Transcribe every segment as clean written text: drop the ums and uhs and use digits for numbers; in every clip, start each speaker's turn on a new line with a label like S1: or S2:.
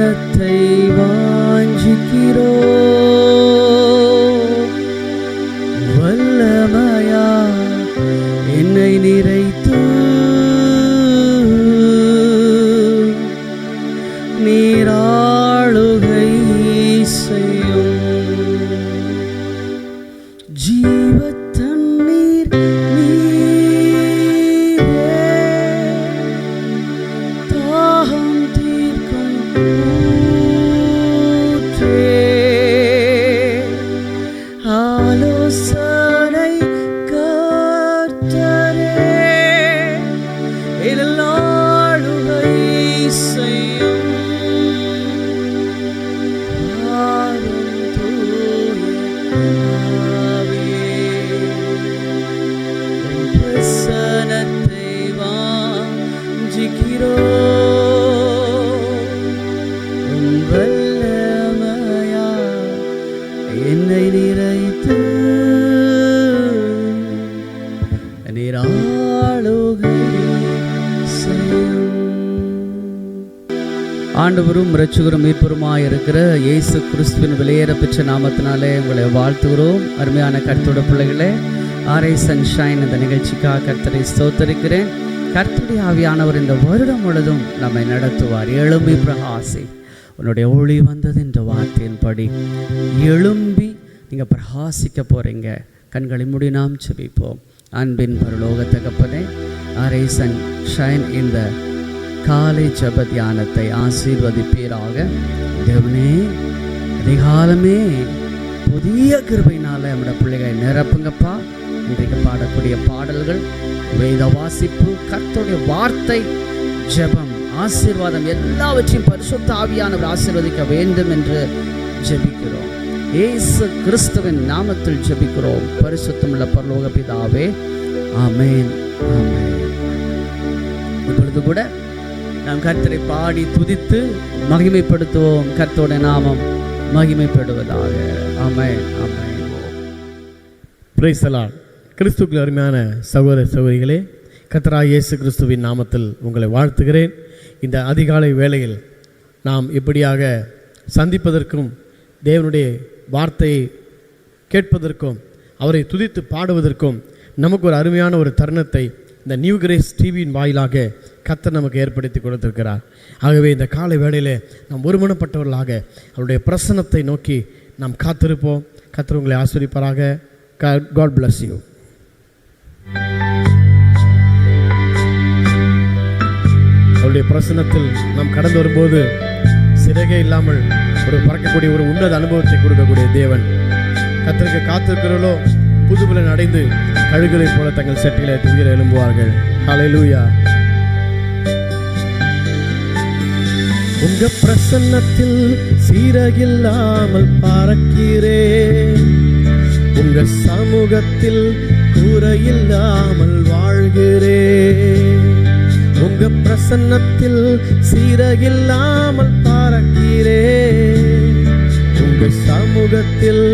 S1: பிரசன்னத்தை வாஞ்சிக்கிறோ, வல்லமையா என்னை நிறைத்து நீராளுகை செய்யும். ஜீவத்தண்ணீர் நீரே, தாகம் தீர்க்கும் ஊற்றே, ஆலோசனை கர்த்தரே, ஆளுகை செய்யும். பிரசன்னத்தை வாஞ்சிக்கிறோ, வல்லமையா என்னை நிறைத்து நீராளுகை செய்யும். ஆண்டவரும் இரட்சகரும் மீட்பருமாய் இருக்கிற இயேசு கிறிஸ்துவின் விலையேற பெற்ற நாமத்தினாலே உங்களை வாழ்த்துகிறோம். அருமையான கர்த்தருடைய பிள்ளைகளே, ஆரை சன்ஷைன் இந்த நிகழ்ச்சிக்காக கர்த்தரை ஸ்தோத்தரிக்கிறேன். கர்த்தருடைய ஆவியானவர் இந்த வருடம் முழுதும் நம்மை நடத்துவார். எழும்பி பிரகாசி, உன்னுடைய ஒளி வந்தது என்ற வார்த்தையின்படி எழும்பி நீங்கள் பிரகாசிக்க போகிறீங்க. கண்களை மூடி நாம் செபிப்போம். அன்பின் பரலோக தகப்பனே, ஆரை சன்ஷைன் இந்த காலை ஜெப தியானத்தை ஆசீர்வதிப்பீராக. தேவனே, அதிகாலமே புதிய கிருபையினால நம்முடைய பிள்ளைகளை நிரப்புங்கப்பா. இன்றைக்கு பாடக்கூடிய பாடல்கள், வேத வாசிப்பு, கர்த்தருடைய வார்த்தை, ஜெபம், ஆசீர்வாதம் எல்லாவற்றையும் பரிசுத்த ஆவியானவர் ஆசீர்வதிக்க வேண்டும் என்று ஜெபிக்கிறோம். இயேசு கிறிஸ்துவின் நாமத்தில் ஜெபிக்கிறோம் பரிசுத்தமுள்ள பரலோக பிதாவே, ஆமென், ஆமென். இப்பொழுது கூட நாம் கர்த்தரை பாடி துதித்து மகிமைப்படுத்துவோம். கர்த்தருடைய நாமம் மகிமைப்படுவதாக. ஆமென், ஆமென்.
S2: Praise the Lord. கிறிஸ்துவுக்குள் அருமையான சகோதர சகோதரிகளே, கர்த்தராகிய இயேசு கிறிஸ்துவின் நாமத்தில் உங்களை வாழ்த்துகிறேன். இந்த அதிகாலை வேளையில் நாம் இப்படியாக சந்திப்பதற்கும், தேவனுடைய வார்த்தையை கேட்பதற்கும், அவரை துதித்து பாடுவதற்கும் நமக்கு ஒரு அருமையான ஒரு தருணத்தை இந்த நியூ கிரேஸ் டிவியின் வாயிலாக கர்த்தர் நமக்கு ஏற்படுத்தி கொடுத்திருக்கிறார். ஆகவே இந்த காலை வேளையிலே நாம் ஒருமனப்பட்டவர்களாக அவருடைய பிரசன்னத்தை நோக்கி நாம் காத்திருப்போம். கர்த்தர் உங்களை ஆசீர்வதிப்பாராக. God bless you. அவருடைய பிரசன்னத்தில் நாம் கடந்து வரும்போது சிறகே இல்லாமல் ஒரு பறக்கக்கூடிய ஒரு உன்னத அனுபவத்தை கொடுக்கக்கூடிய தேவன். கர்த்தருக்கு காத்திருக்கிறவர்களோ புதுபலன் அடைந்து கழுகுகளை போல தங்கள் செட்டிலே துயிர எழும்புவார்கள். ஹல்லேலூயா. உங்க பிரசன்னத்தில் சீரகில்லாமல் பறக்கிறேன், உங்க சமூகத்தில் குறையில்லாமல் வாழ்கிறேன். உங்க பிரசன்னத்தில் சீரகில்லாமல் பறக்கிறேன், உங்க சமூகத்தில்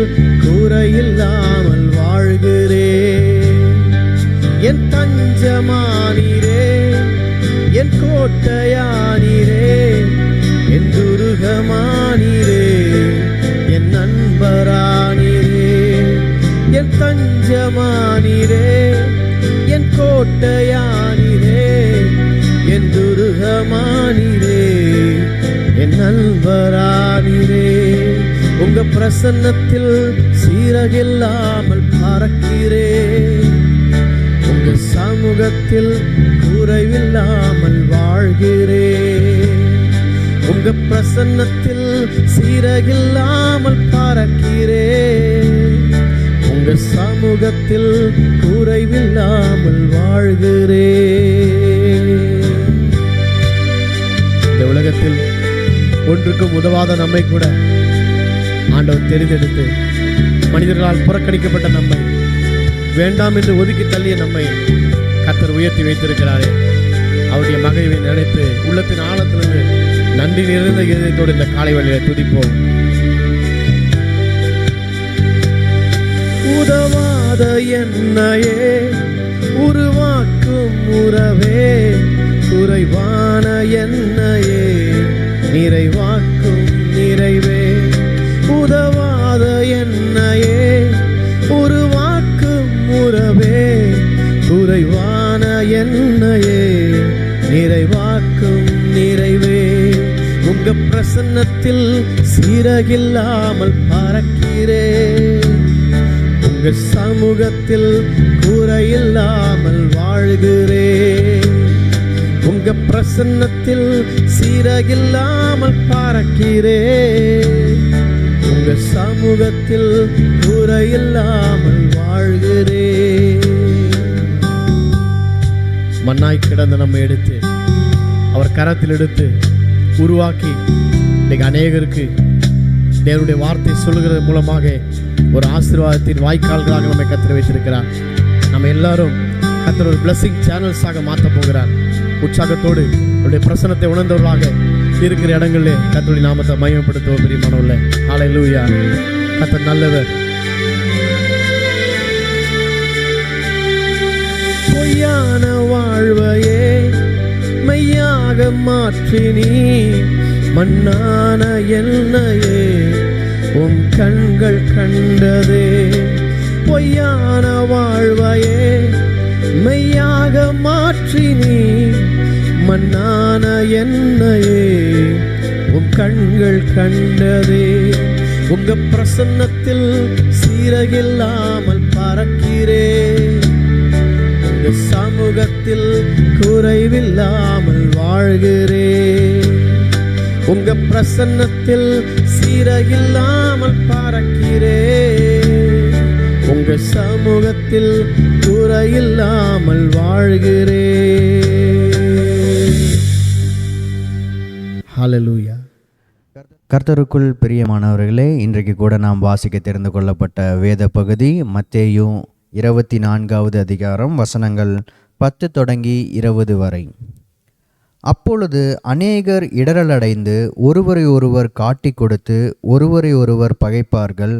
S2: குறையில்லாமல் வாழ்கிறேன். என் தஞ்சமானீரே, என் கோட்டையானீரே, என் துருகமானீரே, என் நண்பரானீரே. என் தஞ்சமானீரே, என் கோட்டையானீரே, என் துருகமானீரே, என் நண்பரானீரே. உங்க பிரசன்னத்தில் சீரகில்லாமல் பறக்கிறேன், உங்க சமூகத்தில் குறைவில்லாமல் வாழ்கிறேன். உங்க பிரசன்னத்தில் சீரகில்லாமல் பறக்கிறேன், உங்க சமூகத்தில் குறைவில்லாமல் வாழ்கிறேன். இந்த உலகத்தில் ஒன்றுக்கும் உதவாத நம்மை கூட ஆண்டவர் தெரிந்தெடுத்து, மனிதர்களால் புறக்கணிக்கப்பட்ட நம்மை, வேண்டாம் என்று ஒதுக்கி தள்ளிய நம்மை கர்த்தர் உயர்த்தி வைத்திருக்கிறாரே. அவருடைய மகிமை நினைத்து உள்ளத்தின் ஆழத்திலிருந்து நன்றி நிறைந்த இதயத்தோடு இந்த காலை வேளையிலே துதிப்போம். உதவாத என்னையே உருவாக்கும் உறவே, குறைவான என்னையே நிறைவாக்கும் நிறைவாக்கும் நிறைவே. உங்க பிரசன்னத்தில் சீரகில்லாமல் பறக்கிறேன். உங்க சமூகத்தில் குறையில்லாமல் வாழ்கிறேன். உங்க பிரசன்னத்தில் சீரகில்லாமல் பறக்கிறேன். உங்க சமூகத்தில் குறையில்லாமல் வாழ்கிறேன். மண்ணாய் கிடந்த நம்ம எடுத்து அவர் கரத்தில் எடுத்து உருவாக்கி இன்னைக்கு அநேகருக்கு தேவனுடைய வார்த்தை சொல்லுகிறது மூலமாக ஒரு ஆசீர்வாதத்தின் வாய்க்கால்களாக நம்மை கர்த்தர் வைத்திருக்கிறார். நம்ம எல்லாரும் கர்த்தர் ஒரு பிளஸிங் சேனல்ஸாக மாற்றப் போகிறார். உற்சாகத்தோடு அவருடைய பிரசன்னத்தை உணர்ந்தவர்களாக இருக்கிற இடங்களிலே கர்த்தருடைய நாமத்தை மகிமைப்படுத்துவோம். பிரியமானவர்களே, ஹல்லேலூயா. கர்த்தர் நல்லவர். பொய்யான வாழ்வையே மெய்யாக மாற்றினி, மண்ணான என்னையே உம் கண்கள் கண்டதே. பொய்யான வாழ்வையே மெய்யாக மாற்றினி, மண்ணான என்னையே உம் கண்கள் கண்டதே. உங்க பிரசன்னத்தில் சீரகில்லாமல் பறக்கிறேன். உங்க சமூகத்தில் குறைவில்லாமல் வாழ்கிறேன். உங்க பிரசன்னத்தில் சீரகில்லாமல் பறக்கிறேன். உங்க சமூகத்தில் குறையில்லாமல் வாழ்கிறேன். ஹல்லேலூயா.
S3: கர்த்தருக்குள் பிரியமானவர்களே, இன்றைக்கு கூட நாம் வாசிக்க தெரிந்து கொள்ளப்பட்ட வேத பகுதி மத்தேயு 24வது அதிகாரம் வசனங்கள் 10 தொடங்கி 20 வரை. அப்பொழுது அநேகர் இடரலடைந்து ஒருவரை ஒருவர் காட்டி கொடுத்து ஒருவரை ஒருவர் பகைப்பார்கள்.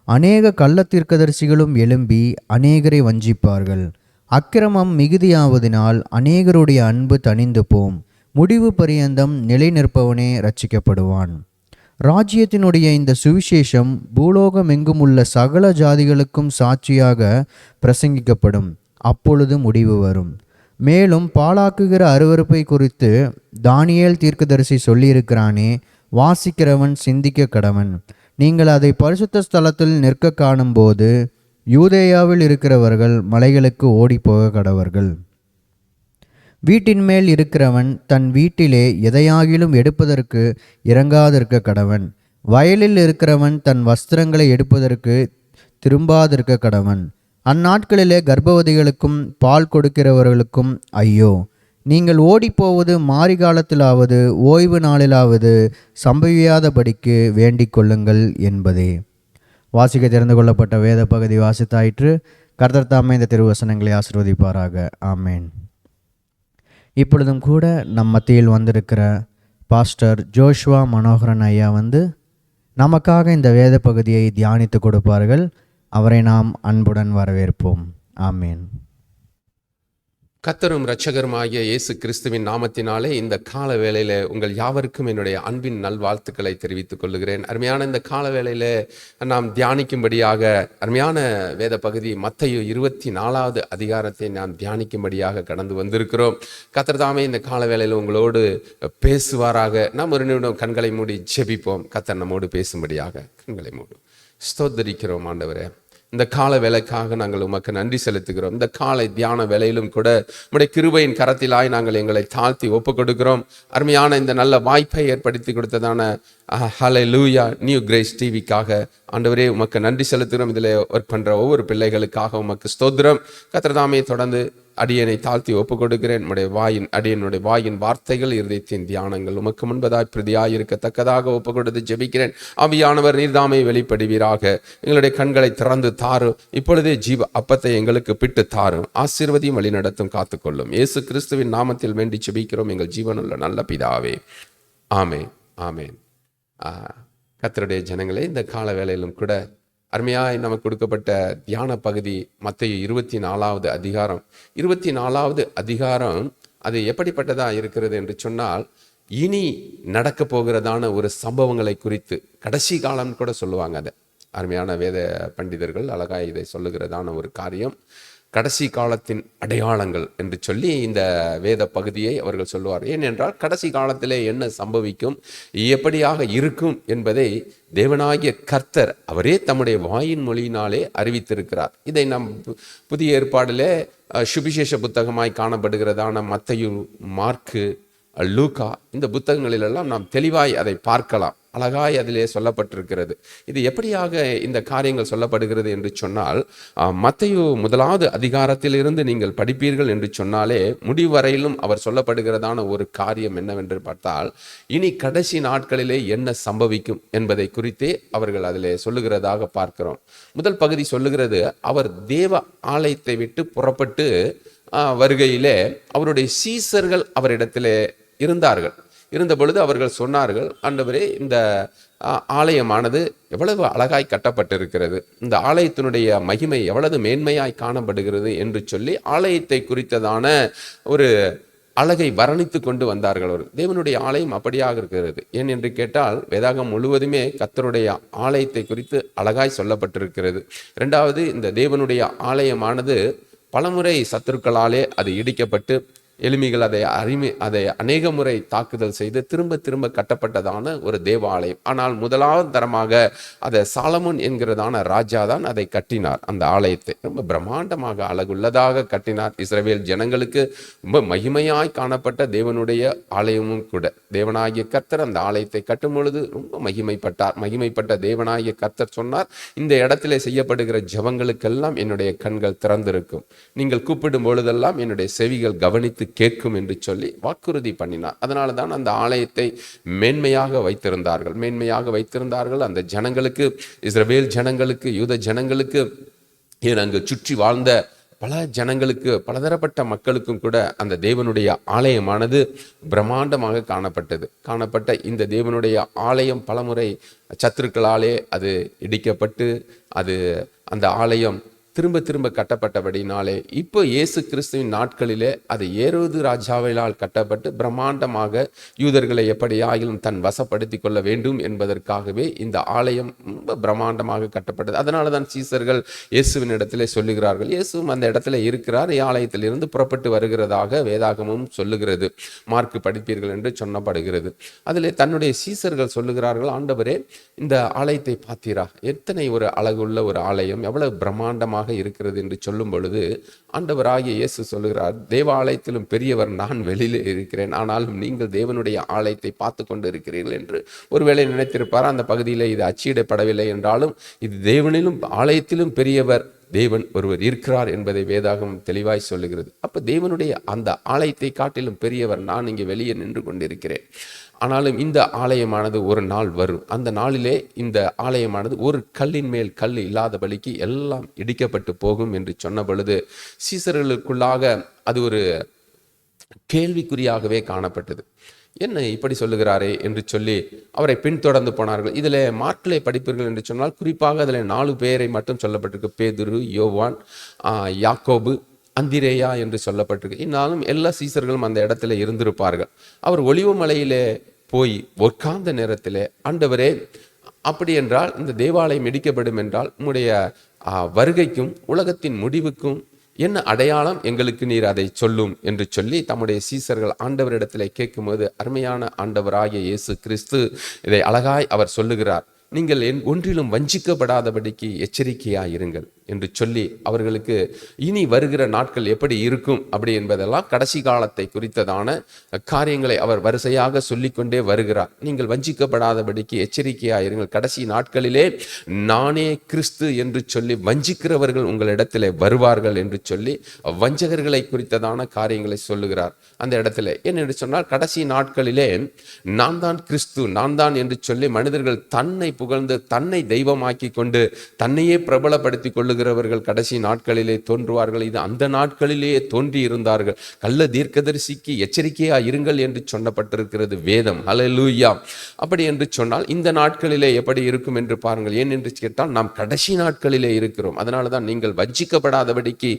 S3: அநேக கள்ளத்தீர்க்கதரிசிகளும் எழும்பி அநேகரை வஞ்சிப்பார்கள். அக்கிரமம் மிகுதியாவதினால் அநேகருடைய அன்பு தணிந்து போம். முடிவு பரியந்தம் நிலை நிற்பவனே இரட்சிக்கப்படுவான். ராஜ்யத்தினுடைய இந்த சுவிசேஷம் பூலோகமெங்கும் உள்ள சகல ஜாதிகளுக்கும் சாட்சியாக பிரசங்கிக்கப்படும். அப்பொழுது முடிவு வரும். மேலும் பாழாக்குகிற அருவருப்பை குறித்து தானியேல் தீர்க்கதரிசி சொல்லியிருக்கிறானே, வாசிக்கிறவன் சிந்திக்க கடவன். நீங்கள் அதை பரிசுத்த ஸ்தலத்தில் நிற்க காணும்போது யூதேயாவில் இருக்கிறவர்கள் மலைகளுக்கு ஓடிப்போக கடவர்கள். வீட்டின் மேல் இருக்கிறவன் தன் வீட்டிலே எதையாகிலும் எடுப்பதற்கு இறங்காதிருக்க கடவன். வயலில் இருக்கிறவன் தன் வஸ்திரங்களை எடுப்பதற்கு திரும்பாதிருக்க கடவன். அந்நாட்களிலே கர்ப்பவதிகளுக்கும் பால் கொடுக்கிறவர்களுக்கும் ஐயோ! நீங்கள் ஓடிப்போவது மாரிகாலத்திலாவது ஓய்வு நாளிலாவது சம்பவியாதபடிக்கு வேண்டிக் கொள்ளுங்கள் என்பதே. வாசிக்க தெரிந்து கொள்ளப்பட்ட வேத பகுதி வாசித்தாயிற்று. கர்த்தர் தாமே இந்த திருவசனங்களை ஆசீர்வதிப்பாராக. ஆமேன். இப்பொழுதும் கூட நம் மத்தியில் வந்திருக்கிற பாஸ்டர் ஜோஷ்வா மனோகரன் ஐயா நமக்காக இந்த வேத பகுதியை தியானித்து கொடுப்பார்கள். அவரை நாம் அன்புடன் வரவேற்போம். ஆமேன்.
S4: கர்த்தரும் இரட்சகருமாகிய இயேசு கிறிஸ்துவின் நாமத்தினாலே இந்த கால வேளையில உங்கள் யாவருக்கும் என்னுடைய அன்பின் நல்வாழ்த்துக்களை தெரிவித்துக் கொள்கிறேன். அருமையான இந்த கால வேளையில நாம் தியானிக்கும்படியாக அருமையான வேத பகுதி மத்தேயு 24வது அதிகாரத்தை நாம் தியானிக்கும்படியாக கடந்து வந்திருக்கிறோம். கர்த்தர் தாமே இந்த கால வேளையில உங்களோடு பேசுவாராக. நாம் ஒரு நிமிடம் கண்களை மூடி ஜெபிப்போம். கர்த்தர் நம்மோடு பேசும்படியாக கண்களை மூடு. ஸ்தோத்திரிக்கிறோம் ஆண்டவரே, இந்த கால வேலைக்காக நாங்கள் உமக்கு நன்றி செலுத்துகிறோம். இந்த காலை தியான வேலையிலும் கூட உம்முடைய கிருபையின் கரத்திலாய் நாங்கள் எங்களை தாழ்த்தி ஒப்பு கொடுக்கிறோம். அருமையான இந்த நல்ல வாய்ப்பை ஏற்படுத்தி கொடுத்ததான ஹல்லேலூயா நியூ கிரேஸ் டிவிக்காக ஆண்டவரே உமக்கு நன்றி செலுத்துகிறோம். இதில் ஒர்க் பண்ணுற ஒவ்வொரு பிள்ளைகளுக்காக உமக்கு ஸ்தோத்திரம். கர்த்தர் தாமே தொடர்ந்து அடியனை தாழ்த்தி ஒப்பு கொடுக்கிறேன். அடியனுடைய வாயின் வார்த்தைகள் இருதயத்தின் தியானங்கள் உமக்கு முன்பதாய் பிரதியாய் இருக்கத்தக்கதாக ஒப்பு கொடுத்து ஜெபிக்கிறேன். ஆவியானவர் நீர்தாமை வெளிப்படுவீராக. எங்களுடைய கண்களை திறந்து தாரும். இப்பொழுதே ஜீவ அப்பத்தை எங்களுக்கு பிட்டு தாரும். ஆசீர்வதியும் வழி நடத்தும் காத்துக்கொள்ளும். இயேசு கிறிஸ்துவின் நாமத்தில் வேண்டி ஜெபிக்கிறோம் எங்கள் ஜீவனுள்ள நல்ல பிதாவே. ஆமேன், ஆமேன். கர்த்தருடைய ஜனங்களே, இந்த கால வேளையிலும் கூட அருமையாய் நமக்கு கொடுக்கப்பட்ட தியான பகுதி மத்தேயு 24வது அதிகாரம். 24வது அதிகாரம் அது எப்படிப்பட்டதா இருக்கிறது என்று சொன்னால், இனி நடக்க போகிறதான ஒரு சம்பவங்களை குறித்து கடைசி காலம் கூட சொல்லுவாங்க. அதை அருமையான வேத பண்டிதர்கள் அழகாய் இதை சொல்லுகிறதான ஒரு காரியம். கடைசி காலத்தின் அடையாளங்கள் என்று சொல்லி இந்த வேத பகுதியை அவர்கள் சொல்லுவார். ஏனென்றால் கடைசி காலத்திலே என்ன சம்பவிக்கும், எப்படியாக இருக்கும் என்பதை தேவனாகிய கர்த்தர் அவரே தம்முடைய வாயின் மொழியினாலே அறிவித்திருக்கிறார். இதை நம் புதிய ஏற்பாடிலே சுவிசேஷ புத்தகமாய் காணப்படுகிறதான மத்தேயு, மார்க்கு, லூக்கா இந்த புத்தகங்களிலெல்லாம் நாம் தெளிவாய் அதை பார்க்கலாம். அழகாய் அதிலே சொல்லப்பட்டிருக்கிறது. இது எப்படியாக இந்த காரியங்கள் சொல்லப்படுகிறது என்று சொன்னால், மத்தேயு 1வது அதிகாரத்திலிருந்து நீங்கள் படிப்பீர்கள் என்று சொன்னாலே முடிவரையிலும் அவர் சொல்லப்படுகிறதான ஒரு காரியம் என்னவென்று பார்த்தால், இனி கடைசி நாட்களிலே என்ன சம்பவிக்கும் என்பதை குறித்தே அவர்கள் அதிலே சொல்லுகிறதாக பார்க்கிறோம். முதல் பகுதி சொல்லுகிறது, அவர் தேவ ஆலயத்தை விட்டு புறப்பட்டு வருகையிலே அவருடைய சீசர்கள் அவரிடத்திலே இருந்த பொழுது அவர்கள் சொன்னார்கள், ஆண்டவரே, இந்த ஆலயமானது எவ்வளவு அழகாய் கட்டப்பட்டிருக்கிறது, இந்த ஆலயத்தினுடைய மகிமை எவ்வளவு மேன்மையாய் காணப்படுகிறது என்று சொல்லி ஆலயத்தை குறித்ததான ஒரு அழகை வர்ணித்து கொண்டு வந்தார்கள். அவர் தேவனுடைய ஆலயம் அப்படியாக இருக்கிறது. ஏன் என்று கேட்டால், வேதாகம் முழுவதுமே கர்த்தருடைய ஆலயத்தை குறித்து அழகாய் சொல்லப்பட்டிருக்கிறது. இரண்டாவது, இந்த தேவனுடைய ஆலயமானது பலமுறை சத்துருக்களாலே அது இடிக்கப்பட்டு எளிமைகள் அதை அநேக முறை தாக்குதல் செய்து திரும்ப கட்டப்பட்டதான ஒரு தேவாலயம். ஆனால் முதலாவது தரமாக அதை சாலமோன் என்கிறதான ராஜா தான் அதை கட்டினார். அந்த ஆலயத்தை ரொம்ப பிரம்மாண்டமாக அழகுள்ளதாக கட்டினார். இஸ்ரவேல் ஜனங்களுக்கு ரொம்ப மகிமையாய் காணப்பட்ட தேவனுடைய ஆலயமும் கூட. தேவனாகிய கர்த்தர் அந்த ஆலயத்தை கட்டும் பொழுது ரொம்ப மகிமைப்பட்ட தேவனாகிய கர்த்தர் சொன்னார், இந்த இடத்திலே செய்யப்படுகிற ஜெபங்களுக்கெல்லாம் என்னுடைய கண்கள் திறந்திருக்கும், நீங்கள் கூப்பிடும் பொழுதெல்லாம் என்னுடைய செவிகள் கவனித்து கேட்கும் என்று சொல்லி வாக்குறுதி பண்ணினார். அதனால தான் அந்த ஆலயத்தை மேன்மையாக வைத்திருந்தார்கள். அந்த ஜனங்களுக்கு, இஸ்ரவேல் ஜனங்களுக்கு, யூத ஜனங்களுக்கு, அங்கு சுற்றி வாழ்ந்த பல ஜனங்களுக்கு, பலதரப்பட்ட மக்களுக்கும் கூட அந்த தேவனுடைய ஆலயமானது பிரம்மாண்டமாக காணப்பட்ட இந்த தேவனுடைய ஆலயம் பலமுறை சத்துருக்களாலே அது இடிக்கப்பட்டு அந்த ஆலயம் திரும்ப கட்டப்பட்டபடினாலே இப்போ இயேசு கிறிஸ்துவின் நாட்களிலே அது ஏரோது ராஜாவினால் கட்டப்பட்டு பிரம்மாண்டமாக யூதர்களை எப்படியாகிலும் தன் வசப்படுத்தி கொள்ள வேண்டும் என்பதற்காகவே இந்த ஆலயம் ரொம்ப பிரம்மாண்டமாக கட்டப்பட்டது. அதனால தான் சீசர்கள் இயேசுவின் இடத்திலே சொல்லுகிறார்கள், இயேசுவும் அந்த இடத்துல இருக்கிறார், ஆலயத்திலிருந்து புறப்பட்டு வருகிறதாக வேதாகமும் சொல்லுகிறது. மார்க்கு படிப்பீர்கள் என்று சொல்லப்படுகிறது. அதிலே தன்னுடைய சீசர்கள் சொல்லுகிறார்கள், ஆண்டவரே, இந்த ஆலயத்தை பார்த்தீரா, எத்தனை ஒரு அழகுள்ள ஒரு ஆலயம், எவ்வளவு பிரம்மாண்டமாக இருக்கிறது என்று சொல்லும் பொழுது ஆண்டவராகிய இயேசு சொல்லுகிறார், தேவாலயத்திலும் பெரியவர் நான் வெளியிலே இருக்கிறேன், ஆனாலும் நீங்கள் தேவனுடைய ஆலயத்தை பார்த்து கொண்டு இருக்கிறீர்கள் என்று ஒருவேளை நினைத்திருப்பார். அந்த பகுதியில் இது அச்சிடப்படவில்லை என்றாலும் இது தேவனிலும் ஆலயத்திலும் பெரியவர் தேவன் ஒருவர் இருக்கிறார் என்பதை வேதாகம் தெளிவாய் சொல்லுகிறது. அப்ப தேவனுடைய அந்த ஆலயத்தை காட்டிலும் பெரியவர் நான் இங்கே வெளியே நின்று கொண்டிருக்கிறேன். ஆனாலும் இந்த ஆலயமானது ஒரு நாள் வரும், அந்த நாளிலே இந்த ஆலயமானது ஒரு கல்லின் மேல் கல் இல்லாதபடிக்கு எல்லாம் இடிக்கப்பட்டு போகும் என்று சொன்ன பொழுது சீசர்களுக்குள்ளாக அது ஒரு கேள்விக்குறியாகவே காணப்பட்டது. என்ன இப்படி சொல்லுகிறாரே என்று சொல்லி அவரை பின்தொடர்ந்து போனார்கள். இதில் மார்க்கிலே படிப்பீர்கள் என்று சொன்னால் குறிப்பாக அதில் 4 பேரை மட்டும் சொல்லப்பட்டிருக்கு. பேதுரு, யோவான், யாக்கோபு, அந்திரேயா என்று சொல்லப்பட்டிருக்கு. இன்னாலும் எல்லா சீசர்களும் அந்த இடத்துல இருந்திருப்பார்கள். அவர் ஒலிவ மலையிலே போய் உட்கார்ந்த நேரத்தில், ஆண்டவரே, அப்படி என்றால் இந்த தேவாலயம் இடிக்கப்படும் என்றால் உம்முடைய வருகைக்கும் உலகத்தின் முடிவுக்கும் என்ன அடையாளம், எங்களுக்கு நீர் அதை சொல்லும் என்று சொல்லி தம்முடைய சீசர்கள் ஆண்டவரிடத்தில் கேட்கும்போது அருமையான ஆண்டவராகிய இயேசு கிறிஸ்து இதை அழகாய் அவர் சொல்லுகிறார், நீங்கள் ஒன்றிலும் வஞ்சிக்கப்படாதபடிக்கு எச்சரிக்கையாயிருங்கள் என்று சொல்லி அவர்களுக்கு இனி வருகிற நாட்கள் எப்படி இருக்கும் அப்படி என்பதெல்லாம் கடைசி காலத்தை குறித்ததான காரியங்களை அவர் வரிசையாக சொல்லிக்கொண்டே வருகிறார். நீங்கள் வஞ்சிக்கப்படாதபடிக்கு எச்சரிக்கையாயிருங்கள், கடைசி நாட்களிலே நானே கிறிஸ்து என்று சொல்லி வஞ்சிக்கிறவர்கள் உங்களிடத்திலே வருவார்கள் என்று சொல்லி வஞ்சகர்களை குறித்ததான காரியங்களை சொல்லுகிறார். அந்த இடத்துல என்னென்று சொன்னால், கடைசி நாட்களிலே நான் தான் கிறிஸ்து, நான் தான் என்று சொல்லி மனிதர்கள் தன்னை புகழ்ந்து தன்னை தெய்வமாக்கி கொண்டு தன்னையே பிரபலப்படுத்தி கொள்ளுகிறவர்கள் கடைசி நாட்களிலே தோன்றுவார்கள். இது அந்த நாட்களிலேயே தோன்றி இருந்தார்கள். கள்ள தீர்க்கதரிசிக்கு எச்சரிக்கையா இருங்கள் என்று சொல்லப்பட்டிருக்கிறது வேதம். ஹல்லேலூயா. அப்படி என்று சொன்னால் இந்த நாட்களிலே எப்படி இருக்கும் என்று பாருங்கள். ஏன் என்று கேட்டால் நாம் கடைசி நாட்களிலே இருக்கிறோம். அதனால தான் நீங்கள் வஞ்சிக்கப்படாதபடிக்கு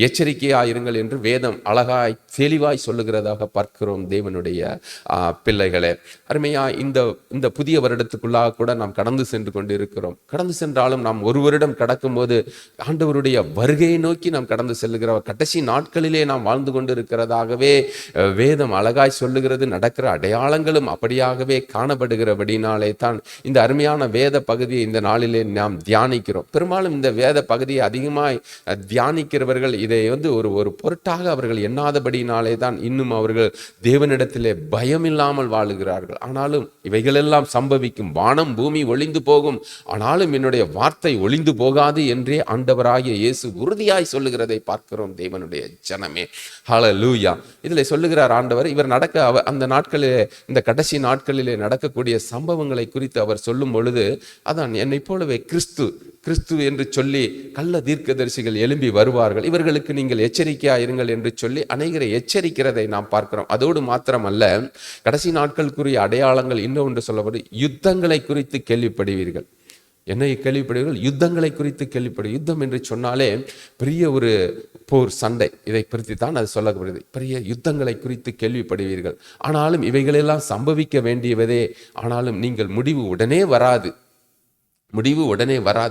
S4: எச்சரிக்கையா இருங்கள் என்று வேதம் அழகாய் தெளிவாய் சொல்லுகிறதாக பார்க்கிறோம். தேவனுடைய பிள்ளைகளே, அருமையா இந்த புதிய வருடத்துக்குள்ளாக கூட நாம் கடந்து சென்று கொண்டு இருக்கிறோம். கடந்து சென்றாலும் நாம் ஒரு வருடம் கடக்கும் போது ஆண்டவருடைய வருகையை நோக்கி நாம் கடந்து செல்லுகிற கடைசி நாட்களிலே நாம் வாழ்ந்து கொண்டு இருக்கிறதாகவே வேதம் அழகாய் சொல்லுகிறது. நடக்கிற அடையாளங்களும் அப்படியாகவே காணப்படுகிறபடினாலே தான் இந்த அருமையான வேத பகுதியை இந்த நாளிலே நாம் தியானிக்கிறோம். பெரும்பாலும் இந்த வேத பகுதியை அதிகமாய் தியானிக்கிறவர்கள் இதை ஒரு பொருட்டாக அவர்கள் எண்ணாதபடினாலே தான் இன்னும் அவர்கள் தேவனிடத்திலே பயம் இல்லாமல் வாழுகிறார்கள். ஆனாலும் இவைகளெல்லாம் சம்பவிக்கும், வானம் பூமி ஒளிந்து போகும், ஆனாலும் என்னுடைய வார்த்தை ஒளிந்து போகாது என்றே ஆண்டவராகிய இயேசு உறுதியாய் சொல்லுகிறதை பார்க்கிறோம். தேவனுடைய ஜனமே, ஹல்லேலூயா. இதில் சொல்லுகிறார் ஆண்டவர், இவர் அந்த நாட்களிலே, இந்த கடைசி நாட்களிலே நடக்கக்கூடிய சம்பவங்களை குறித்து அவர் சொல்லும் பொழுது, அதான் என்னை போலவே கிறிஸ்து என்று சொல்லி கள்ள தீர்க்கதரிசிகள் எழும்பி வருவார்கள், இவர்களுக்கு நீங்கள் எச்சரிக்கையாயிருங்கள் என்று சொல்லி அநேகரை எச்சரிக்கிறதை நாம் பார்க்கிறோம். அதோடு மாத்திரமல்ல, கடைசி நாட்களுக்குரிய அடையாளங்கள் இன்னொன்று சொல்லப்படும், யுத்தங்களை குறித்து கேள்விப்படுவீர்கள். என்னை கேள்விப்படுவீர்கள், யுத்தங்களை குறித்து கேள்விப்படுவீர்கள். யுத்தம் என்று சொன்னாலே பெரிய ஒரு போர், சண்டை, இதை குறித்து தான் அது சொல்லப்படுகிறது. பெரிய யுத்தங்களை குறித்து கேள்விப்படுவீர்கள், ஆனாலும் இவைகளெல்லாம் சம்பவிக்க வேண்டியவதே. ஆனாலும் நீங்கள் முடிவு உடனே வராது.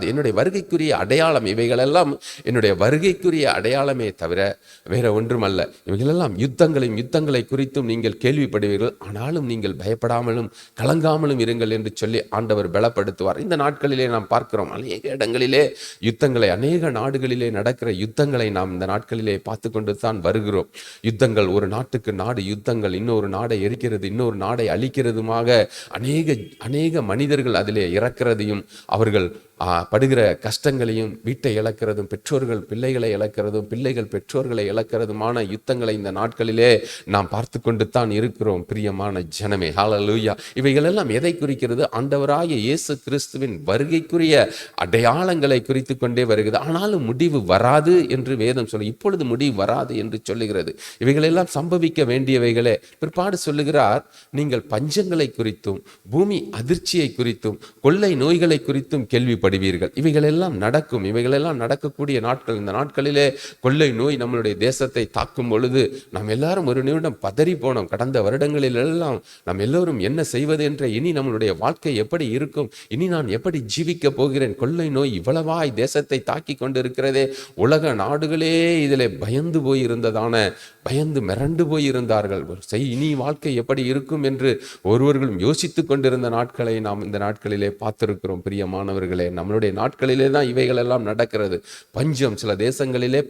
S4: என்னுடைய வருகைக்குரிய அடையாளம் இவைகளெல்லாம் என்னுடைய வருகைக்குரிய அடையாளமே தவிர வேற ஒன்றுமல்ல. இவைகளெல்லாம் யுத்தங்களை குறித்தும் நீங்கள் கேள்விப்படுவீர்கள், ஆனாலும் நீங்கள் பயப்படாமலும் கலங்காமலும் இருங்கள் என்று சொல்லி ஆண்டவர் பலப்படுத்துவார். இந்த நாட்களிலே நாம் பார்க்கிறோம், அநேக இடங்களிலே யுத்தங்களை, அநேக நாடுகளிலே நடக்கிற யுத்தங்களை நாம் இந்த நாட்களிலே பார்த்து கொண்டு தான் வருகிறோம். யுத்தங்கள், ஒரு நாட்டுக்கு நாடு யுத்தங்கள், இன்னொரு நாடை எரிக்கிறது, இன்னொரு நாடை அழிக்கிறதுமாக அநேக மனிதர்கள் அதிலே இறக்கிறதையும், அவர்கள் படுகிற கஷ்டங்களையும், வீட்டை இழக்கிறதும், பெற்றோர்கள் பிள்ளைகளை இழக்கிறதும், பிள்ளைகள் பெற்றோர்களை இழக்கிறதுமான யுத்தங்களை இந்த நாட்களிலே நாம் பார்த்து கொண்டு தான் இருக்கிறோம். பிரியமான ஜனமே, ஹல்லேலூயா. இவைகளெல்லாம் எதை குறிக்கிறது? ஆண்டவராகிய இயேசு கிறிஸ்துவின் வருகைக்குரிய அடையாளங்களை குறித்து கொண்டே வருகிறது. ஆனாலும் முடிவு வராது என்று வேதம் சொல்லி, இப்பொழுது முடிவு வராது என்று சொல்லுகிறது. இவைகளெல்லாம் சம்பவிக்க வேண்டியவைகளே. பிற்பாடு சொல்லுகிறார், நீங்கள் பஞ்சங்களை குறித்தும் பூமி அதிர்ச்சியை குறித்தும் கொள்ளை நோய்களை குறித்தும் கேள்விப்படுவீர்கள். இவைகளெல்லாம் நடக்கும். இவைகளெல்லாம் நடக்கக்கூடிய நாட்கள். இந்த நாட்களிலே கொள்ளை நோய் நம்மளுடைய தேசத்தை தாக்கும் பொழுது நாம் எல்லாரும் ஒரு நிமிடம் பதறி போனோம். கடந்த வருடங்களில் எல்லாம் நாம் எல்லோரும் என்ன செய்வது என்ற, இனி நம்மளுடைய வாழ்க்கை எப்படி இருக்கும், இனி நான் எப்படி ஜீவிக்க போகிறேன், கொள்ளை நோய் இவ்வளவாய் தேசத்தை தாக்கி கொண்டிருக்கிறதே. உலக நாடுகளே இதிலே பயந்து மிரண்டு போயிருந்தார்கள். இனி வாழ்க்கை எப்படி இருக்கும் என்று ஒருவர்களும் யோசித்து கொண்டிருந்த நாட்களை நாம் இந்த நாட்களிலே பார்த்திருக்கிறோம். பிரியமானவர்களே, நம்மளுடைய நாட்களிலே தான் இவைகளெல்லாம் நடக்கிறது. பஞ்சம், சில தேசங்களிலே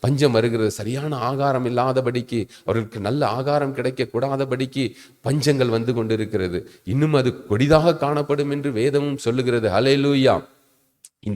S4: பஞ்சம் வருகிறது. சரியான ஆகாரம் இல்லாதபடிக்கு, அவர்களுக்கு நல்ல ஆகாரம் கிடைக்க கூடாதபடிக்கு பஞ்சங்கள் வந்து கொண்டிருக்கிறது. இன்னும் அது கொடிதாக காணப்படும் என்று வேதமும் சொல்லுகிறது. ஹல்லேலூயா.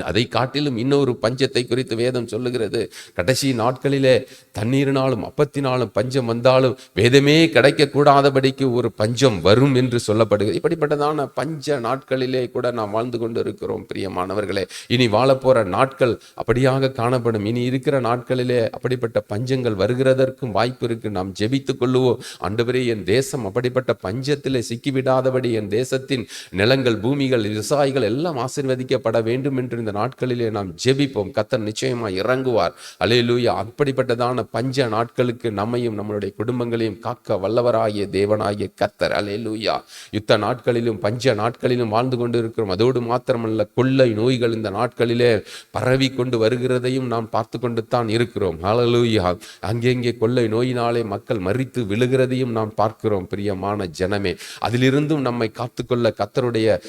S4: அதை காட்டிலும் இன்னொரு பஞ்சத்தை குறித்து வேதம் சொல்லுகிறது. கடைசி நாட்களிலே தண்ணீரினாலும் அப்பத்தினாலும் பஞ்சம் வந்தாலும் வேதமே கிடைக்கக்கூடாதபடிக்கு ஒரு பஞ்சம் வரும் என்று சொல்லப்படுகிறது. இப்படிப்பட்டதான பஞ்ச நாட்களிலே கூட நாம் வாழ்ந்து கொண்டு இருக்கிறோம். பிரியமானவர்களே, இனி வாழப்போற நாட்கள் அப்படியாக காணப்படும். இனி இருக்கிற நாட்களிலே அப்படிப்பட்ட பஞ்சங்கள் வருகிறதற்கும் வாய்ப்பு இருக்கு. நாம் ஜெபித்துக் கொள்ளுவோம். ஆண்டவரே, என் தேசம் அப்படிப்பட்ட பஞ்சத்திலே சிக்கிவிடாதபடி, என் தேசத்தின் நிலங்கள், பூமிகள், விவசாயிகள் எல்லாம் ஆசீர்வதிக்கப்பட வேண்டும் என்று இந்த நாட்களிலே நாம் ஜெபிப்போம். கர்த்தர் நிச்சயமா இறங்குவார். அல்லேலூயா. அப்படிப்பட்டதான பஞ்ச நாட்களுக்கு நம்மையும் நம்மளுடைய குடும்பங்களையும் காக்க வல்லவராகிய தேவனாகிய கர்த்தர். அல்லேலூயா. யுத்த நாட்களிலும் பஞ்ச நாட்களிலும் வாழ்ந்து கொண்டு இருக்கிறோம். அதோடு மாத்திரமல்ல, கொள்ளை நோய்கள் இந்த நாட்களிலே பரவி கொண்டு வருகிறதையும் நாம் பார்த்து கொண்டு தான் இருக்கிறோம். அல்லேலூயா. அங்கெங்கே கொள்ளை நோயினாலே மக்கள் மரித்து விழுகிறதையும் நாம் பார்க்கிறோம். பிரியமான ஜனமே, அதிலிருந்தும் நம்மை காத்துக்கொள்ள கர்த்தருடைய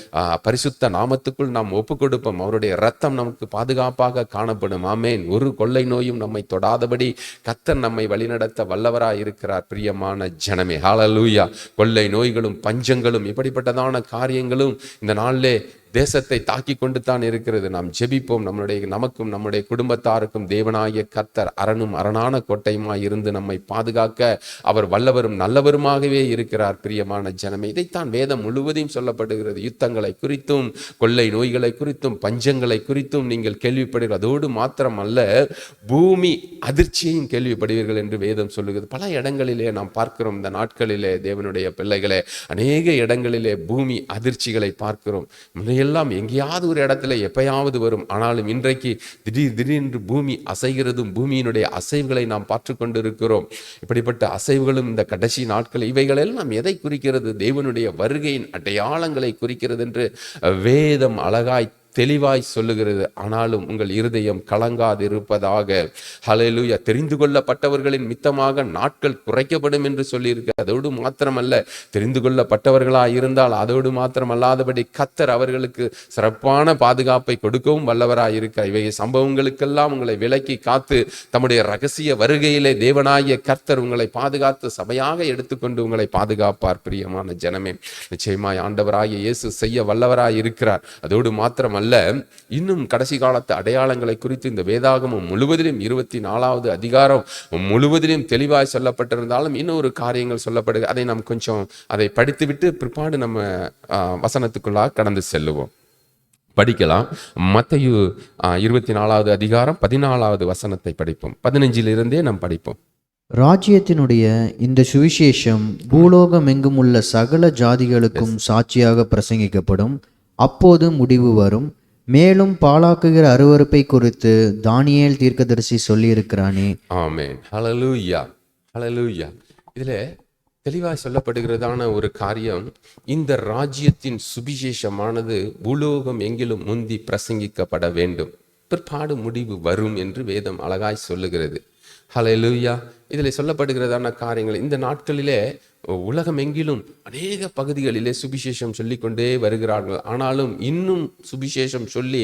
S4: பரிசுத்த நாமத்துக்குள் நாம் ஒப்பு கொடுப்போம். அவருடைய இரத்தம் நமக்கு பாதுகாப்பாக காணப்படும். ஆமேன். ஒரு கொள்ளை நோயும் நம்மை தொடாதபடி கர்த்தர் நம்மை வழிநடத்த வல்லவராய் இருக்கிறார். பிரியமான ஜனமே, ஹல்லேலூயா. கொள்ளை நோய்களும் பஞ்சங்களும் இப்படிப்பட்டதான காரியங்களும் இந்த நாளிலே தேசத்தை தாக்கி கொண்டு தான் இருக்கிறது. நாம் ஜெபிப்போம். நமக்கும் நம்முடைய குடும்பத்தாருக்கும் தேவனாகிய கர்த்தர் அரணும் அரணான கோட்டையுமாய் இருந்து நம்மை பாதுகாக்க அவர் வல்லவரும் நல்லவருமாகவே இருக்கிறார். பிரியமான ஜனமே, இதைத்தான் வேதம் முழுவதையும் சொல்லப்படுகிறது. யுத்தங்களை குறித்தும் கொள்ளை நோய்களை குறித்தும் பஞ்சங்களை குறித்தும் நீங்கள் கேள்விப்படுவீர்கள். அதோடு மாத்திரம் அல்ல, பூமி அதிர்ச்சியையும் கேள்விப்படுவீர்கள் என்று வேதம் சொல்லுகிறது. பல இடங்களிலே நாம் பார்க்கிறோம். இந்த நாட்களிலே தேவனுடைய பிள்ளைகளே, அநேக இடங்களிலே பூமி அதிர்ச்சிகளை பார்க்கிறோம். எல்லாம் எங்கேயாவது ஒரு இடத்துல எப்பயாவது வரும். ஆனாலும் இன்றைக்கு திடீரென்று பூமி அசைகிறதும் பூமியினுடைய அசைவுகளை நாம் பார்த்து கொண்டிருக்கிறோம். இப்படிப்பட்ட அசைவுகளும் இந்த கடைசி நாட்கள் இவைகளெல்லாம் எதை குறிக்கிறது? தேவனுடைய வருகையின் அடையாளங்களை குறிக்கிறது என்று வேதம் அழகாய் தெளிவாய் சொல்லுகிறது. ஆனாலும் உங்கள் இருதயம் கலங்காதிருப்பதாக. ஹல்லேலூயா. தெரிந்து கொள்ளப்பட்டவர்களின் மித்தமாக நாட்கள் குறைக்கப்படும் என்று சொல்லியிருக்கு. அதோடு மாத்திரமல்ல, தெரிந்து கொள்ளப்பட்டவர்களாய் இருந்தால் அதோடு மாத்திரமல்லாதபடி கர்த்தர் அவர்களுக்கு சிறப்பான பாதுகாப்பை கொடுக்கவும் வல்லவராய் இருக்கிறார். இவை சம்பவங்களுக்கெல்லாம் உங்களை விலக்கி காத்து தம்முடைய ரகசிய வருகையிலே தேவனாகிய கர்த்தர் உங்களை பாதுகாத்து சபையாக எடுத்துக்கொண்டு உங்களை பாதுகாப்பார். பிரியமான ஜனமே, நிச்சயமாய் ஆண்டவராகிய இயேசு செய்ய வல்லவராய் இருக்கிறார். அதோடு மாத்திரமல்ல, இன்னும் கடைசி காலத்து அடையாளங்களை குறித்து இந்த வேதாகமம் முழுவதிலும் 24வது அதிகாரம் முழுவதிலும் தெளிவாய் சொல்லப்பட்டிருந்தாலும் இன்னொரு காரியங்கள் சொல்லப்படுகிறது. அதை நாம் கொஞ்சம் அதை படித்துவிட்டு பிற்பாடு நம்ம வசனத்துக்குள்ளாக கடந்து செல்லுவோம். படிக்கலாம். மத்தேயு 24வது அதிகாரம் 14வது வசனத்தை படிப்போம். 15 நாம் படிப்போம்.
S3: ராஜ்யத்தினுடைய இந்த சுவிசேஷம் பூலோகம் எங்கும் உள்ள சகல ஜாதிகளுக்கும் சாட்சியாக பிரசங்கிக்கப்படும். அப்போது முடிவு வரும். மேலும் பாழாக்குகிற அருவருப்பை குறித்து தானியேல் தீர்க்கதரிசி சொல்லியிருக்கிறானே.
S4: ஆமென். ஹல்லேலூயா, ஹல்லேலூயா. இதுல தெளிவாய் சொல்லப்படுகிறதான ஒரு காரியம், இந்த ராஜ்யத்தின் சுவிசேஷமானது பூலோகம் எங்கிலும் முந்தி பிரசங்கிக்கப்பட வேண்டும், பிற்பாடு முடிவு வரும் என்று வேதம் அழகாய் சொல்லுகிறது. ஹல்லேலூயா. இதில் சொல்லப்படுகிறதான காரியங்கள் இந்த நாட்களிலே உலகம் எங்கிலும் அநேக பகுதிகளிலே சுவிசேஷம் சொல்லிக்கொண்டே வருகிறார்கள். ஆனாலும் இன்னும் சுவிசேஷம் சொல்லி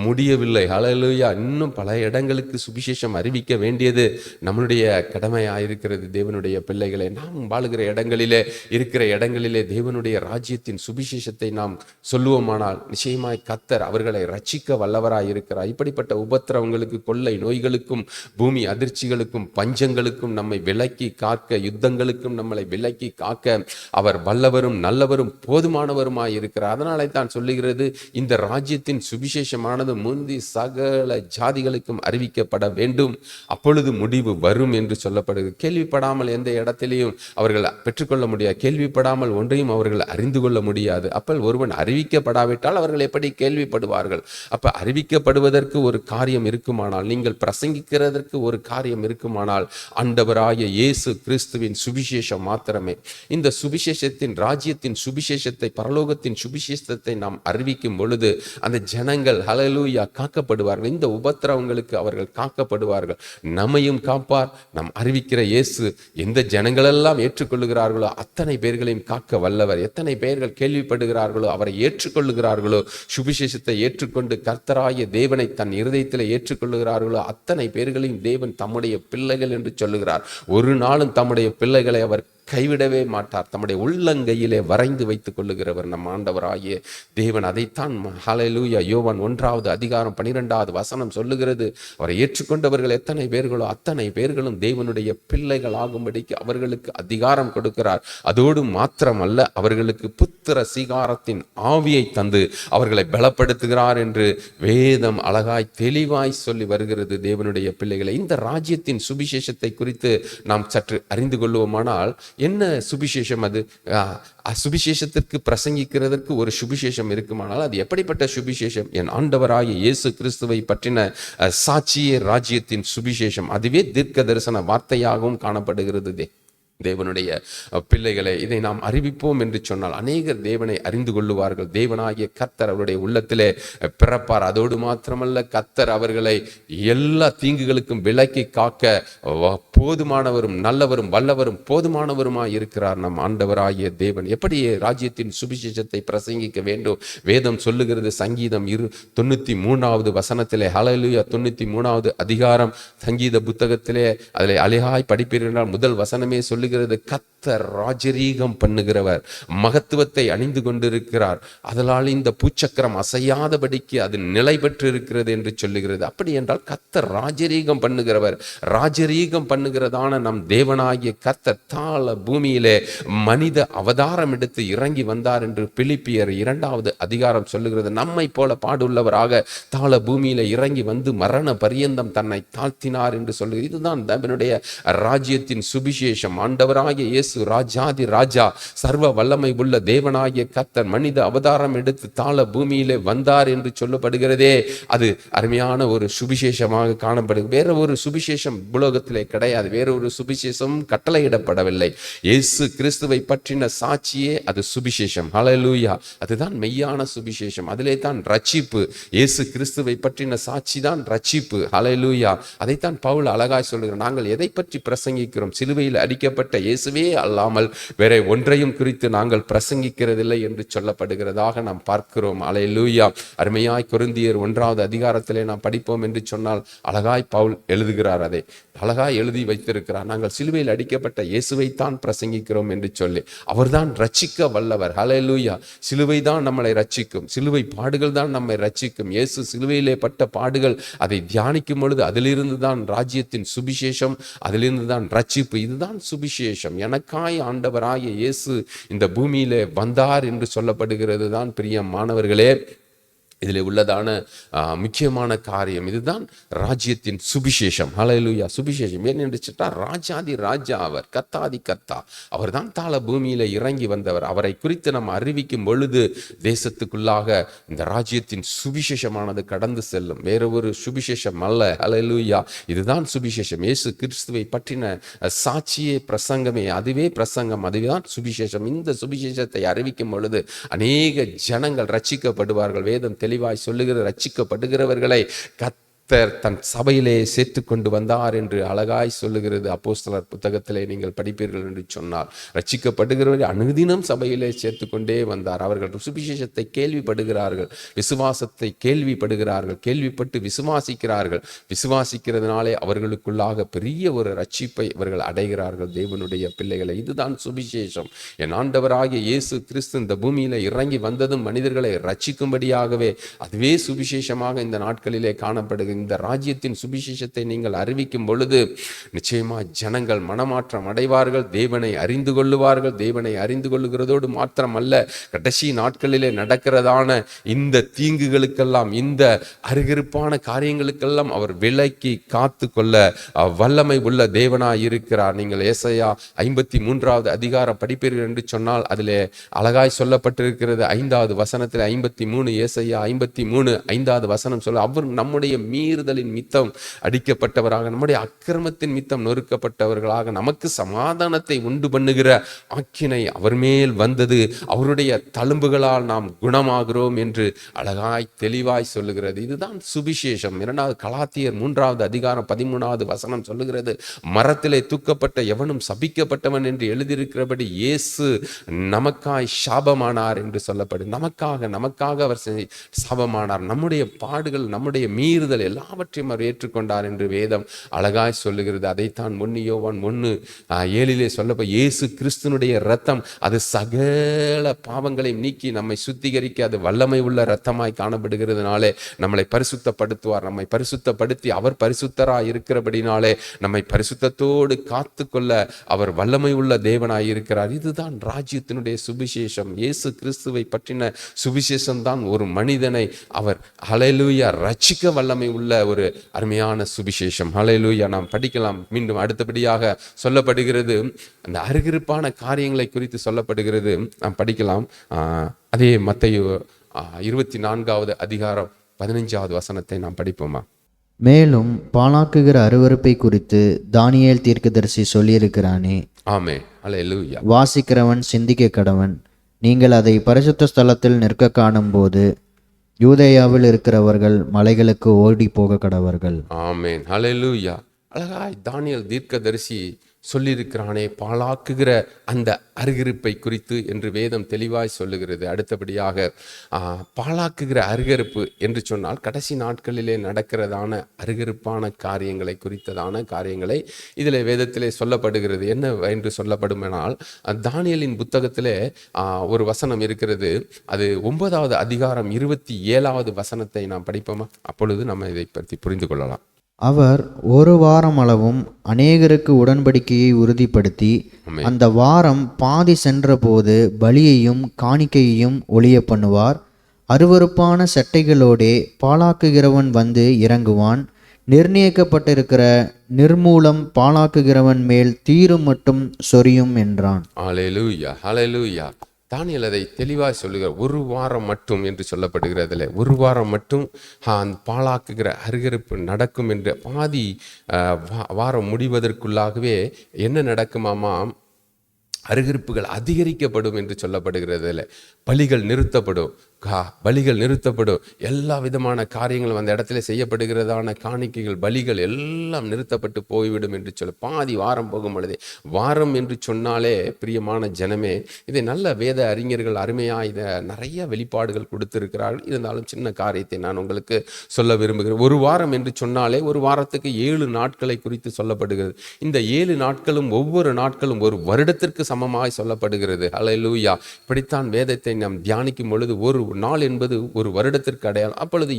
S4: முடியவில்லை. ஹல்லேலூயா. இன்னும் பல இடங்களுக்கு சுவிசேஷம் அறிவிக்க வேண்டியது நம்மளுடைய கடமையாயிருக்கிறது. தேவனுடைய பிள்ளைகளை, நாம் வாழுகிற இடங்களிலே இருக்கிற இடங்களிலே தேவனுடைய ராஜ்யத்தின் சுவிசேஷத்தை நாம் சொல்லுவோமானால் நிச்சயமாய் கர்த்தர் அவர்களை ரட்சிக்க வல்லவராய் இருக்கிறார். இப்படிப்பட்ட உபத்திரவங்களுக்கு, கொள்ளை நோய்களுக்கும், பூமி அதிர்ச்சிகளுக்கும், பஞ்சங்களுக்கும் நம்மை விலக்கி காக்க, யுத்தங்களுக்கும் நம்மளை விலக்கி காக்க அவர் வல்லவரும் நல்லவரும் போதுமானவருமாய் இருக்கிறார். அதனாலே தான் சொல்லுகிறது, இந்த ராஜ்யத்தின் சுவிசேஷமானது முந்தி சகல ஜாதிகளுக்கும் அறிவிக்கப்பட வேண்டும், அப்பொழுது முடிவு வரும் என்று சொல்லப்படுகிறது. கேள்விப்படாமல் எந்த இடத்திலையும் அவர்கள் பெற்றுக்கொள்ள முடியாது. கேள்விப்படாமல் ஒன்றையும் அவர்கள் அறிந்து கொள்ள முடியாது. அப்போ ஒருவன் அறிவிக்கப்படாவிட்டால் அவர்கள் எப்படி கேள்விப்படுவார்கள்? அப்ப அறிவிக்கப்படுவதற்கு ஒரு காரியம் இருக்குமானால், நீங்கள் பிரசங்கிக்கிறதற்கு ஒரு காரியம் இருக்குமானால், ஆண்டவராகிய இயேசு கிறிஸ்துவின் சுவிசேஷம் மாத்திரமே. இந்த சுவிசேஷத்தின், ராஜ்யத்தின் சுவிசேஷத்தை, பரலோகத்தின் சுவிசேஷத்தை நாம் அறிவிக்கும் பொழுது அந்த ஜனங்கள் ஹல்லேலூயா காக்கப்படுவார்கள். இந்த உபத்திரவங்களுக்கு அவர்கள் காக்கப்படுவார்கள். நம்மையும் காப்பார். நாம் அறிவிக்கிற இயேசு எந்த ஜனங்களெல்லாம் ஏற்றுக்கொள்ளுகிறார்களோ அத்தனை பேர்களையும் காக்க வல்லவர். எத்தனை பேர்கள் கேள்விப்படுகிறார்களோ, அவரை ஏற்றுக்கொள்ளுகிறார்களோ, சுவிசேஷத்தை ஏற்றுக்கொண்டு கர்த்தராகிய தேவனை தன் இருதயத்தில் ஏற்றுக்கொள்ளுகிறார்களோ அத்தனை பேர்களையும் தேவன் தம்முடைய பிள்ளைகள் என்று சொல்லுகிறார். ஒரு நாளும் தம்முடைய பிள்ளைகளை அவர் கைவிடவே மாட்டார். தம்முடைய உள்ளங்கையிலே வரைந்து வைத்துக் கொள்ளுகிறவர் நம் ஆண்டவராகிய தேவன். அதைத்தான் ஹல்லேலூயா யோவான் 1வது அதிகாரம் 12வது வசனம் சொல்லுகிறது. அவரை ஏற்றுக்கொண்டவர்கள் எத்தனை பேர்களோ அத்தனை பேர்களும் தேவனுடைய பிள்ளைகள் ஆகும்படிக்கு அவர்களுக்கு அதிகாரம் கொடுக்கிறார். அதோடு மாத்திரமல்ல, அவர்களுக்கு புத்திர சீகாரத்தின் ஆவியை தந்து அவர்களை பலப்படுத்துகிறார் என்று வேதம் அழகாய் தெளிவாய் சொல்லி வருகிறது. தேவனுடைய பிள்ளைகளை, இந்த ராஜ்யத்தின் சுவிசேஷத்தை குறித்து நாம் சற்று அறிந்து கொள்வோமானால், என்ன சுவிசேஷம் அது? சுவிசேஷத்திற்கு பிரசங்கிக்கிறதற்கு ஒரு சுவிசேஷம் இருக்குமானால் அது எப்படிப்பட்ட சுவிசேஷம்? என் ஆண்டவராகிய இயேசு கிறிஸ்துவை பற்றின சாட்சியே ராஜ்யத்தின் சுவிசேஷம். அதுவே தீர்க்க தரிசன வார்த்தையாகவும் காணப்படுகிறது. தேவனுடைய பிள்ளைகளை, இதை நாம் அறிவிப்போம் என்று சொன்னால் அநேகர் தேவனை அறிந்து கொள்ளுவார்கள். தேவனாகிய கர்த்தர் அவருடைய உள்ளத்திலே பிறப்பார். அதோடு மாத்திரமல்ல, கர்த்தர் அவர்களை எல்லா தீங்குகளுக்கும் விலக்கி காக்க போதுமானவரும் நல்லவரும் வல்லவரும் போதுமானவருமாய் இருக்கிறார் நம் ஆண்டவராகிய தேவன். எப்படி ராஜ்யத்தின் சுவிசேஷத்தை பிரசங்கிக்க வேண்டும்? வேதம் சொல்லுகிறது. சங்கீதம் 93வது வசனத்திலே, ஹல்லேலூயா, 93வது அதிகாரம் சங்கீத புத்தகத்திலே அதில் அழகாய் படிப்பீர்கள். முதல் வசனமே சொல்லுகிறது, கர்த்தர் ராஜரீகம் பண்ணுகிறவர், மகத்துவத்தை அணிந்து கொண்டிருக்கிறார், அதனால் இந்த பூச்சக்கரம் அசையாதபடிக்கு அது நிலை பெற்று இருக்கிறது என்று சொல்லுகிறது. அப்படி என்றால் கர்த்தர் ராஜரீகம் பண்ணுகிறவர். ராஜரீகம் பண்ணுகிறதான நம் தேவனாகிய கர்த்தர் தாழ பூமியிலே மனித அவதாரம் எடுத்து இறங்கி வந்தார் என்று பிலிப்பியர் 2வது அதிகாரம் சொல்லுகிறது. நம்மை போல பாடுள்ளவராக தாழ பூமியில இறங்கி வந்து மரண பரியந்தம் தன்னை தாழ்த்தினார் என்று சொல்லுகிறது. இதுதான் தேவனுடைய ராஜ்யத்தின் சுவிசேஷம். ஆண்டவராகிய இயேசு ராஜாதி ராஜா, சர்வ வல்லமை உள்ள தேவனாகிய கர்த்தர் மனித அவதாரம் எடுத்து தாழ பூமியிலே வந்தார் என்று சொல்லப்படுகிறதே, அது அருமையான ஒரு சுவிசேஷமாக காணப்படுகிறது. வேற ஒரு சுவிசேஷம் உலகத்திலே கிடையாது. வேற ஒரு சுவிசேஷம் கட்டளையிடப்படவில்லை. இயேசு கிறிஸ்துவை பற்றின சாட்சியே அது சுவிசேஷம். ஹல்லேலூயா. அதுதான் மெய்யான சுவிசேஷம். அதிலே தான் ரட்சிப்பு. இயேசு கிறிஸ்துவை பற்றின சாட்சி தான் ரட்சிப்பு. ஹல்லேலூயா. அதைத்தான் பவுல் அழகாய் சொல்லுகிறார். நாங்கள் எதை பற்றி பிரசங்கிக்கிறோம்? சிலுவையில் அடிக்கப்பட்ட இயேசுவே அல்லாமல் வேற ஒன்றையும் குறித்து நாங்கள் பிரசங்கிக்கிறதில்லை என்று சொல்லப்படுகிறதாக நாம் பார்க்கிறோம். ஹல்லேலூயா. அருமையாய் கொரிந்தியர் 1வது அதிகாரத்திலே நாம் படிப்போம் என்று சொன்னால் அழகாய் பவுல் எழுதுகிறார். அதை அழகாய் எழுதி வைத்திருக்கிறார். நாங்கள் சிலுவையில் அடிக்கப்பட்ட இயேசுவைத்தான் பிரசங்கிக்கிறோம் என்று சொல்லி. அவர்தான் ரட்சிக்க வல்லவர். ஹல்லேலூயா. சிலுவை தான் நம்மளை ரட்சிக்கும். சிலுவை பாடுகள் தான் நம்மை ரட்சிக்கும். இயேசு சிலுவையிலே பட்ட பாடுகள், அதை தியானிக்கும் பொழுது அதிலிருந்து தான் ராஜ்யத்தின் சுவிசேஷம், அதிலிருந்து தான் ரட்சிப்பு. இதுதான் சுவிசேஷம். எனக்காய் ஆண்டவராகிய இயேசு இந்த பூமியிலே வந்தார் என்று சொல்லப்படுகிறது தான் பிரியமானவர்களே. இதில் உள்ளதான முக்கியமான காரியம் இதுதான் ராஜ்யத்தின் சுவிசேஷம். ஹல்லேலூயா. சுவிசேஷம் ஏன் என்று சொன்னால் ராஜாதி ராஜா அவர், கர்த்தாதி கர்த்தா அவர் தான் தாழ பூமியில இறங்கி வந்தவர். அவரை குறித்து நம்ம அறிவிக்கும் பொழுது தேசத்துக்குள்ளாக இந்த ராஜ்யத்தின் சுவிசேஷமானது கடந்து செல்லும். வேற ஒரு சுவிசேஷம் அல்ல. ஹல்லேலூயா. இதுதான் சுவிசேஷம். இயேசு கிறிஸ்துவை பற்றின சாட்சியே பிரசங்கமே, அதுவே பிரசங்கம், அதுதான் சுவிசேஷம். இந்த சுவிசேஷத்தை அறிவிக்கும் பொழுது அநேக ஜனங்கள் ரட்சிக்கப்படுவார்கள். வேதம் தெளிவாய் சொல்லுகிற ரட்சிக்கப்படுகிறவர்களை தன் சபையிலே சேர்த்து கொண்டு வந்தார் என்று அழகாய் சொல்லுகிறது. அப்போஸ்தலர் புத்தகத்திலே நீங்கள் படிப்பீர்கள் என்று சொன்னால் ரட்சிக்கப்படுகிறவர்கள் அனுதினம் சபையிலே சேர்த்து கொண்டே வந்தார். அவர்கள் சுவிசேஷத்தை கேள்விப்படுகிறார்கள், விசுவாசத்தை கேள்விப்படுகிறார்கள், கேள்விப்பட்டு விசுவாசிக்கிறார்கள். விசுவாசிக்கிறதுனாலே அவர்களுக்குள்ளாக பெரிய ஒரு ரட்சிப்பை அவர்கள் அடைகிறார்கள். தேவனுடைய பிள்ளைகளை, இதுதான் சுவிசேஷம். என் ஆண்டவராகிய இயேசு கிறிஸ்து இந்த பூமியில இறங்கி வந்ததும் மனிதர்களை ரட்சிக்கும்படியாகவே, அதுவே சுவிசேஷமாக இந்த நாட்களிலே காணப்படுகிறது. இந்த ராஜ்யத்தின் சுவிசேஷத்தை நீங்கள் அறிவிக்கும் பொழுது நிச்சயமா ஜனங்கள் மனமாற்றம் அடைவார்கள், தேவனை அறிந்து கொள்ளுவார்கள். தேவனை அறிந்து கொள்ளுகிறதோடு மாத்திரமல்ல, கடைசி நாட்களிலே நடக்கிறதான இந்த தீங்குகளுக்கெல்லாம், இந்த அருகிருப்பான காரியங்களுக்கெல்லாம் அவர் விலக்கி காத்து கொள்ள வல்லமை உள்ள தேவனாய் இருக்கிறார். நீங்கள் ஏசாயா 53வது அதிகாரம் படிப்பீர்கள் என்று சொன்னால் அதிலே அழகாய் சொல்லப்பட்டிருக்கிறது. 5வது வசனத்தில் 53, ஏசாயா 53 5வது வசனம் சொல்ல, அவர் நம்முடைய மீறுதலின் மித்தம் அடிக்கப்பட்டவராக, நம்முடைய அக்கிரமத்தின் மித்தம் நொறுக்கப்பட்டவர்களாக, நமக்கு சமாதானத்தை உண்டு பண்ணுகிற ஆக்கினை அவர் மேல் வந்தது, அவருடைய தழும்புகளால் நாம் குணமாகிறோம் என்று அழகாய் தெளிவாய் சொல்லுகிறது. இதுதான் சுவிசேஷம். 2வது கலாத்தியர் 3வது அதிகாரம் 13வது வசனம் சொல்லுகிறது, மரத்திலே தூக்கப்பட்ட எவனும் சபிக்கப்பட்டவன் என்று எழுதியிருக்கிறபடி இயேசு நமக்காய் சாபமானார் என்று சொல்லப்படும். நமக்காக அவர் சாபமானார். நம்முடைய பாடுகள், நம்முடைய மீறுதல் எல்லாவற்றையும் அவர் ஏற்றுக்கொண்டார் என்று வேதம் அழகாய் சொல்லுகிறது. அதைத்தான் 1 யோவான் 1:7 சொல்லப்போ, இயேசு கிறிஸ்துனுடைய இரத்தம் அது சகல பாவங்களையும் நீக்கி நம்மை சுத்திகரிக்க அது வல்லமை உள்ள இரத்தமாய் காணப்படுகிறதுனாலே நம்மளை பரிசுத்தப்படுத்துவார். நம்மை பரிசுத்தப்படுத்தி அவர் பரிசுத்தராய் இருக்கிறபடினாலே நம்மை பரிசுத்தத்தோடு காத்து கொள்ள அவர் வல்லமை உள்ள தேவனாய் இருக்கிறார். இதுதான் ராஜ்யத்தினுடைய சுவிசேஷம். இயேசு கிறிஸ்துவை பற்றின சுவிசேஷம் தான் ஒரு மனிதனை அவர் ஹல்லேலூயா ரட்சிக்க வல்லமை உள்ள ஒரு அருமையான சுவிசேஷம். ஹல்லேலூயா. நாம் படிக்கலாம். மீண்டும் அடுத்தபடியாக சொல்லப்படுகிறது, அந்த அருகிருப்பான காரியங்களை குறித்து சொல்லப்படுகிறது. நாம் படிக்கலாம். அதே மத்தேயு 24வது அதிகாரம் 15வது வசனத்தை நாம் படிப்போமா?
S3: மேலும் பாழாக்குகிற அருவருப்பை குறித்து தானியேல் தீர்க்கதரிசி சொல்லியிருக்கிறானே.
S4: ஆமென். ஹல்லேலூயா.
S3: வாசிக்கிறவன் சிந்திக்க கடவன். நீங்கள் அதை பரிசுத்த ஸ்தலத்தில் நிற்க காணும்போது யூதேயாவில் இருக்கிறவர்கள் மலைகளுக்கு ஓடி போக கடவர்கள்.
S4: ஆமென். ஹல்லேலூயா. அழகாய் தானியேல் தீர்க்கதரிசி சொல்லியிருக்கிறானே, பாழாக்குகிற அந்த அருகிருப்பை குறித்து என்று வேதம் தெளிவாய் சொல்லுகிறது. அடுத்தபடியாக பாழாக்குகிற அருகருப்பு என்று சொன்னால் கடைசி நாட்களிலே நடக்கிறதான அருகருப்பான காரியங்களை குறித்ததான காரியங்களை இதில் வேதத்திலே சொல்லப்படுகிறது. என்ன என்று சொல்லப்படுமெனால், தானியேலின் புத்தகத்திலே ஒரு வசனம் இருக்கிறது. அது 9வது அதிகாரம் 27வது வசனத்தை நாம் படிப்போமா? அப்பொழுது நம்ம இதை பற்றி புரிந்து கொள்ளலாம்.
S3: அவர் ஒரு வாரம் அளவும் அநேகருக்கு உடன்படிக்கையை உறுதிப்படுத்தி அந்த வாரம் பாதி சென்றபோது பலியையும் காணிக்கையையும் ஒழிய பண்ணுவார். அருவருப்பான சட்டைகளோடே பாழாக்குகிறவன் வந்து இறங்குவான். நிர்ணயிக்கப்பட்டிருக்கிற நிர்மூலம் பாழாக்குகிறவன் மேல் தீரும் மட்டும் சொரியும் என்றான்.
S4: ஹல்லேலூயா, ஹல்லேலூயா. தானியேல் அதை தெளிவாக சொல்லுகிறார். ஒரு வாரம் மட்டும் என்று சொல்லப்படுகிறதுல ஒரு வாரம் மட்டும் அந்த பாழாக்குகிற அருகருப்பு நடக்கும் என்று பாதி வாரம் முடிவதற்குள்ளாகவே என்ன நடக்குமாமா, அருகருப்புகள் அதிகரிக்கப்படும் என்று சொல்லப்படுகிறதுல பலிகள் நிறுத்தப்படும், பலிகள் நிறுத்தப்படும், எல்லா விதமான காரியங்களும் அந்த இடத்துல செய்யப்படுகிறதான காணிக்கைகள் பலிகள் எல்லாம் நிறுத்தப்பட்டு போய்விடும் என்று சொல்ல பாதி வாரம் போகும் பொழுதே. வாரம் என்று சொன்னாலே பிரியமான ஜனமே, இதை நல்ல வேத அறிஞர்கள் அருமையாக இதை நிறைய வெளிப்பாடுகள் கொடுத்திருக்கிறார்கள். இருந்தாலும் சின்ன காரியத்தை நான் உங்களுக்கு சொல்ல விரும்புகிறேன். ஒரு வாரம் என்று சொன்னாலே ஒரு வாரத்துக்கு 7 நாட்களை குறித்து சொல்லப்படுகிறது. இந்த 7 நாட்களும் ஒவ்வொரு நாட்களும் ஒரு வருடத்திற்கு சமமாய் சொல்லப்படுகிறது. ஹல்லேலூயா. இப்படித்தான் வேதத்தை நாம் தியானிக்கும் பொழுது ஒரு நாள் என்பது ஒரு வருடத்திற்கு அடையாளம். அப்பொழுது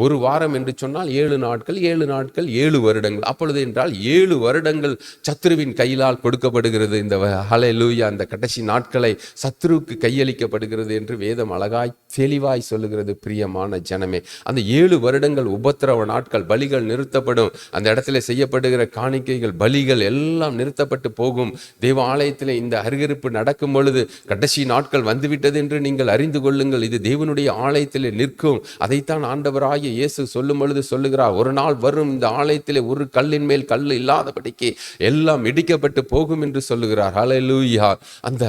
S4: ஒரு வாரம் என்று சொன்னால் 7 நாட்கள், 7 நாட்கள் 7 வருடங்கள். அப்பொழுது என்றால் 7 வருடங்கள் சத்துருவின் கையிலால் கொடுக்கப்படுகிறது. இந்த ஹல்லேலூயா, அந்த கடைசி நாட்களை சத்துருவுக்கு கையளிக்கப்படுகிறது என்று வேதம் அழகாய் தெளிவாய் சொல்லுகிறது. பிரியமான ஜனமே, அந்த 7 வருடங்கள் உபத்திரவ நாட்கள், பலிகள் நிறுத்தப்படும், அந்த இடத்துல செய்யப்படுகிற காணிக்கைகள் பலிகள் எல்லாம் நிறுத்தப்பட்டு போகும். தேவ ஆலயத்தில் இந்த அருகருப்பு நடக்கும் பொழுது கடைசி நாட்கள் வந்துவிட்டது என்று நீங்கள் அறிந்து கொள்ளுங்கள், இது தேவனுடைய ஆலயத்தில் நிற்கும். அதைத்தான் ஆண்டவராகிய இயேசு சொல்லும் பொழுது சொல்லுகிறார், ஒரு நாள் வரும் இந்த ஆலயத்திலே ஒரு கல்லின் மேல் கல் இல்லாதபடிக்கு எல்லாம் இடிக்கப்பட்டு போகும் என்று சொல்லுகிறார். ஹல்லேலூயா. அந்த